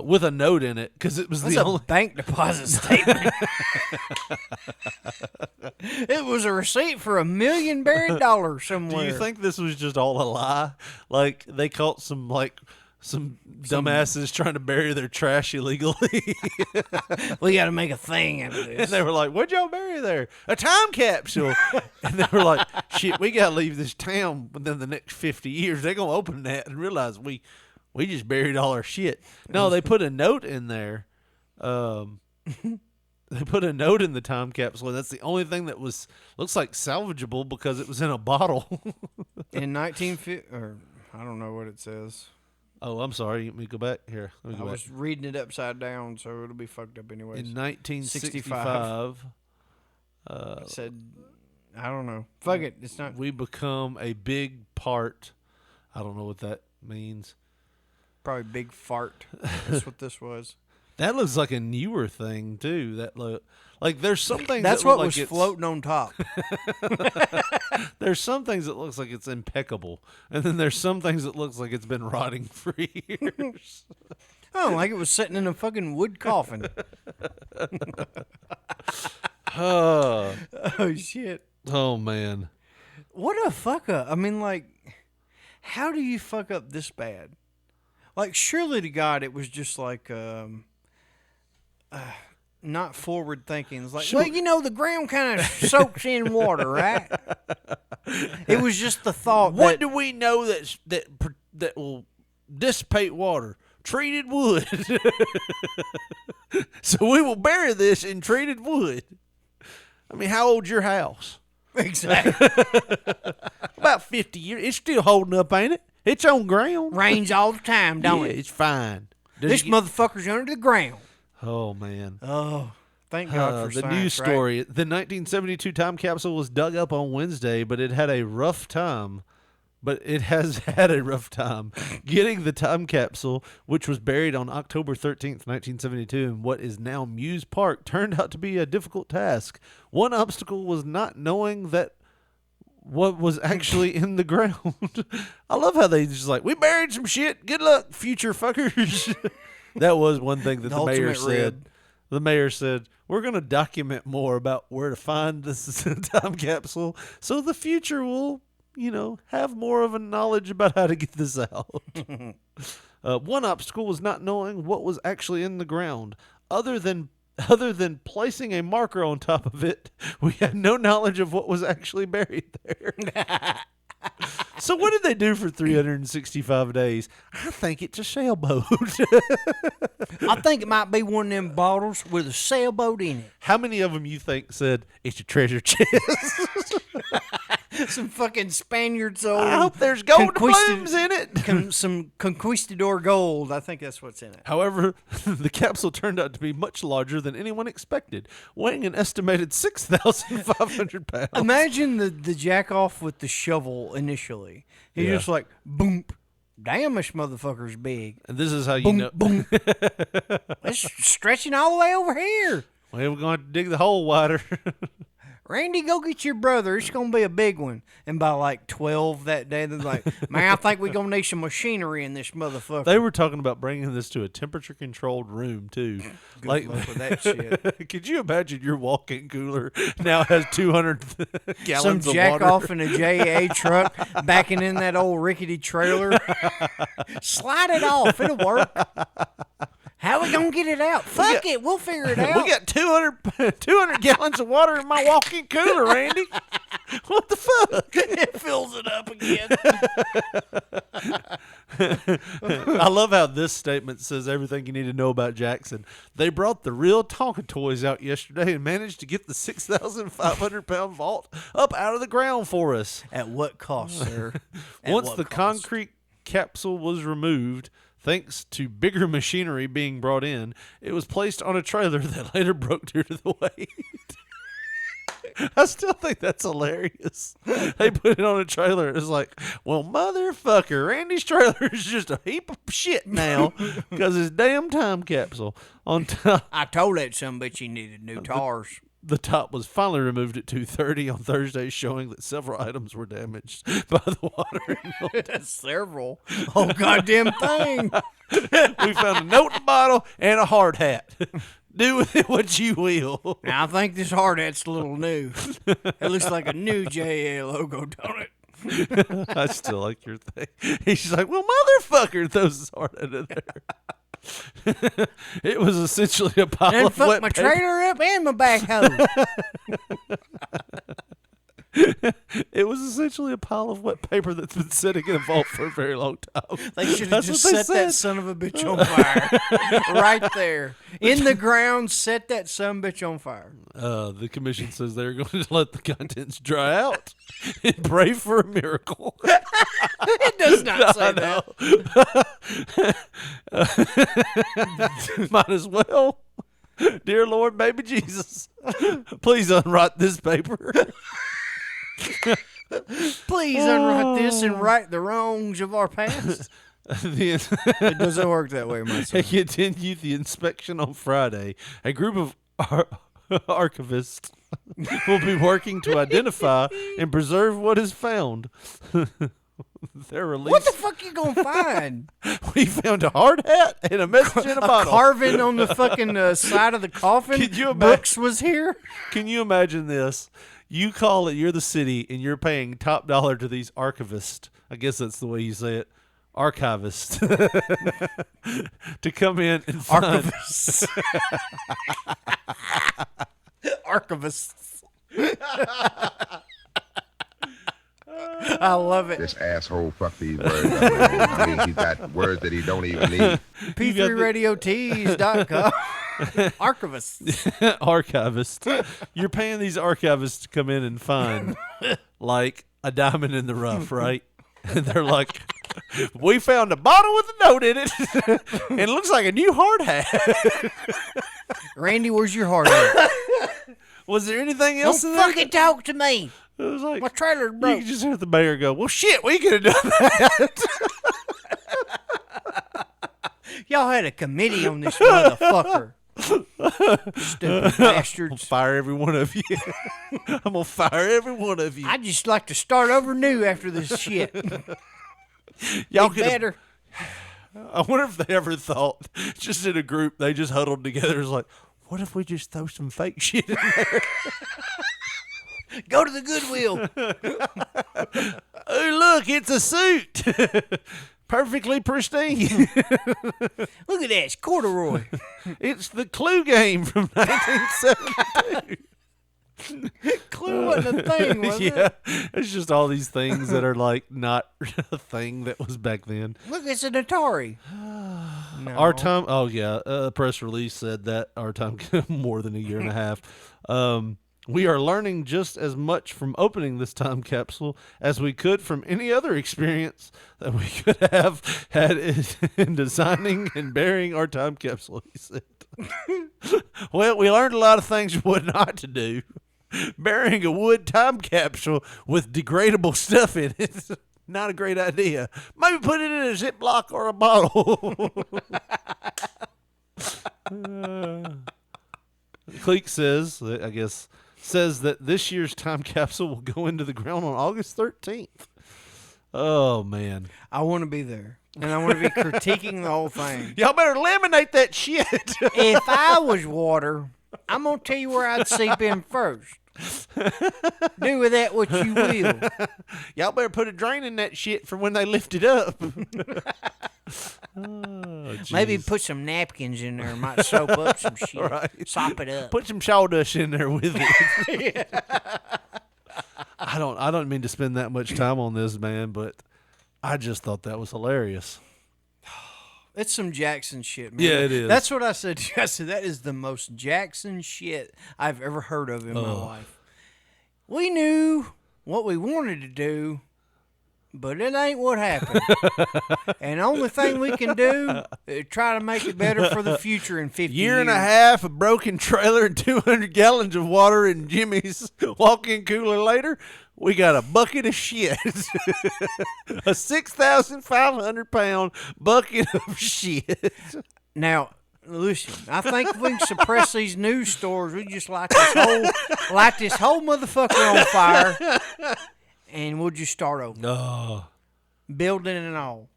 with a note in it because it was That's the a only bank deposit statement. It was a receipt for $1 million buried somewhere. Do you think this was just all a lie? Like they caught some dumbasses trying to bury their trash illegally. We got to make a thing out of this. And they were like, "What'd y'all bury there? A time capsule." And they were like, "Shit, we got to leave this town within the next 50 years. They're gonna open that and realize we just buried all our shit." No, they put a note in there. They put a note in the time capsule, and that's the only thing that looks like salvageable because it was in a bottle. In 1950, or I don't know what it says. Oh, I'm sorry. Let me go back here. I was reading it upside down, so it'll be fucked up anyways. In 1965, it said, I don't know. Fuck it. It's not. We become a big part. I don't know what that means. Probably big fart. That's what this was. That looks like a newer thing too. That look like there's some things. That's that what look was like floating on top. There's some things that looks like it's impeccable, and then there's some things that looks like it's been rotting for years. Oh, like it was sitting in a fucking wood coffin. Oh shit. Oh man. What a fuck up. I mean, like, how do you fuck up this bad? Like, surely to God, it was just like, not forward thinking. It's like, Well, you know, the ground kind of soaks in water, right? It was just the thought. What do we know that will dissipate water? Treated wood. So we will bury this in treated wood. I mean, how old's your house? Exactly. About 50 years. It's still holding up, ain't it? It's on ground. Rains all the time, don't Yeah, it? it's fine. This motherfucker's under the ground. Oh, man. Oh, thank God for the science, news story. The 1972 time capsule was dug up on Wednesday, but it had a rough time. But it has had a rough time getting the time capsule, which was buried on October 13th, 1972, in what is now Muse Park, turned out to be a difficult task. One obstacle was not knowing that what was actually in the ground. I love how they just like, we buried some shit. Good luck, future fuckers. That was one thing that the mayor said. The mayor said, we're going to document more about where to find this time capsule so the future will, have more of a knowledge about how to get this out. One obstacle was not knowing what was actually in the ground. Other than placing a marker on top of it, we had no knowledge of what was actually buried there. So what did they do for 365 days? I think it's a sailboat. I think it might be one of them bottles with a sailboat in it. How many of them you think said it's a treasure chest? Some fucking Spaniards old. I hope there's gold blooms in it. Some conquistador gold. I think that's what's in it. However, the capsule turned out to be much larger than anyone expected, weighing an estimated 6,500 pounds. Imagine the jack off with the shovel initially. He's just like, boom. Damn, this motherfucker's big. And this is how you boom, know. Boom. It's stretching all the way over here. Well, we're going to dig the hole wider. Randy, go get your brother. It's going to be a big one. And by like 12 that day, they're like, man, I think we're going to need some machinery in this motherfucker. They were talking about bringing this to a temperature-controlled room, too. Good luck with that shit. Could you imagine your walk-in cooler now has 200 gallons Some of jack water? off in a JA truck backing in that old rickety trailer. Slide it off. It'll work. How we gonna get it out? Fuck it, we'll figure it out. We got 200 gallons of water in my walk-in cooler, Randy. What the fuck? It fills it up again. I love how this statement says everything you need to know about Jackson. They brought the real Tonka toys out yesterday and managed to get the 6,500-pound vault up out of the ground for us. At what cost, sir? Once the concrete capsule was removed, thanks to bigger machinery being brought in, it was placed on a trailer that later broke due to the weight. I still think that's hilarious. They put it on a trailer. It's like, well, motherfucker, Randy's trailer is just a heap of shit now because his damn time capsule on top. I told that son bitch he needed new tires. The top was finally removed at 2:30 on Thursday, showing that several items were damaged by the water. That's several. Oh, goddamn thing. We found a note in the bottle and a hard hat. Do with it what you will. Now, I think this hard hat's a little new. It looks like a new JA logo, don't it? I still like your thing. He's like, well, motherfucker, throws his hard hat in there. It was essentially a pile And of fuck wet my paper. trailer up and my backhoe. It was essentially a pile of wet paper that's been sitting in a vault for a very long time. They should have That's just what they set that said. son of a bitch on fire. Right there. In the ground, set that son bitch on fire. The commission says they're going to let the contents dry out and pray for a miracle. It does not say that. Might as well. Dear Lord, baby Jesus, please unwrite this paper. Please unwrite this and right the wrongs of our past. It doesn't work that way, my son. Continued the inspection on Friday. A group of archivists will be working to identify and preserve what is found. They're released. What the fuck you gonna find? We found a hard hat and a message in a bottle. Carving on the fucking side of the coffin. Could you Brooks was here. Can you imagine this? You call it, you're the city, and you're paying top dollar to these archivists. I guess that's the way you say it. Archivists. To come in and find. Archivists. Archivists. I love it. This asshole fuck these words. I mean, he got words that he don't even need. P3radiotees.com. Archivists. Archivists. You're paying these archivists to come in and find like a diamond in the rough, right? And they're like, we found a bottle with a note in it, and it looks like a new hard hat. Randy, where's your hard hat? Was there anything else Don't in there? fucking talk to me. It was like, my trailer's you broke. could just hear the mayor go, well, shit, we could have done that. Y'all had a committee on this motherfucker. Stupid bastards. I'm gonna fire every one of you. I'm gonna fire every one of you. I'd just like to start over new after this shit. Y'all Be better. I wonder if they ever thought, just in a group, they just huddled together. It's like, what if we just throw some fake shit in there? Go to the Goodwill. Oh, look, it's a suit. Perfectly pristine. Look at that. It's corduroy. It's the Clue game from 1972. Clue wasn't a thing, was Yeah, it? it's just all these things that are like not a thing that was back then. Look, it's an Atari. No. Our time, a press release said that our time more than a year and a half. We are learning just as much from opening this time capsule as we could from any other experience that we could have had in designing and burying our time capsule, he said. Well, we learned a lot of things what not to do. Burying a wood time capsule with degradable stuff in it, not a great idea. Maybe put it in a Ziploc or a bottle. Cleek says, I guess, that this year's time capsule will go into the ground on August 13th. Oh, man. I want to be there. And I want to be critiquing the whole thing. Y'all better laminate that shit. If I was water, I'm going to tell you where I'd seep in first. Do with that what you will. Y'all better put a drain in that shit for when they lift it up. Oh, maybe put some napkins in there. Might soap up some shit. Right. Sop it up. Put some sawdust in there with it. I don't mean to spend that much time on this, man, but I just thought that was hilarious. It's some Jackson shit, man. Yeah, it is. That's what I said. I said that is the most Jackson shit I've ever heard of in my life. We knew what we wanted to do, but it ain't what happened. And the only thing we can do is try to make it better for the future in 50 years. Year and a half, a broken trailer, and 200 gallons of water in Jimmy's walk-in cooler later, we got a bucket of shit. A 6,500-pound bucket of shit. Now, listen, I think if we can suppress these news stories, we just light this whole motherfucker on fire, and we'll just start over. Oh. Building and all.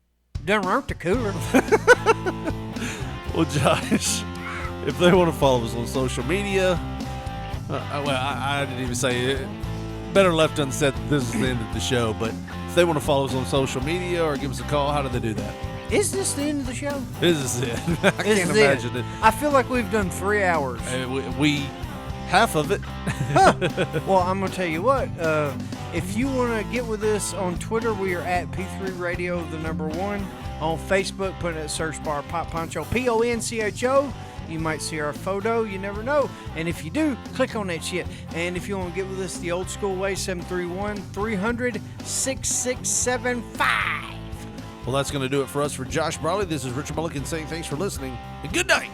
Done burnt the cooler. Well, Josh, if they want to follow us on social media, I didn't even say it. Better left unsaid that this is the end of the show, but if they want to follow us on social media or give us a call, how do they do that? Is this the end of the show? This is it. I can't imagine it. I feel like we've done 3 hours. We half of it. Well, I'm going to tell you what. If you want to get with us on Twitter, we are at P3 Radio, the number 1. On Facebook, put in that search bar, Pop Poncho, Poncho. You might see our photo. You never know. And if you do, click on that shit. And if you want to get with us the old school way, 731-300-6675. Well, that's going to do it for us. For Josh Brawley, this is Richard Mulligan saying thanks for listening and good night.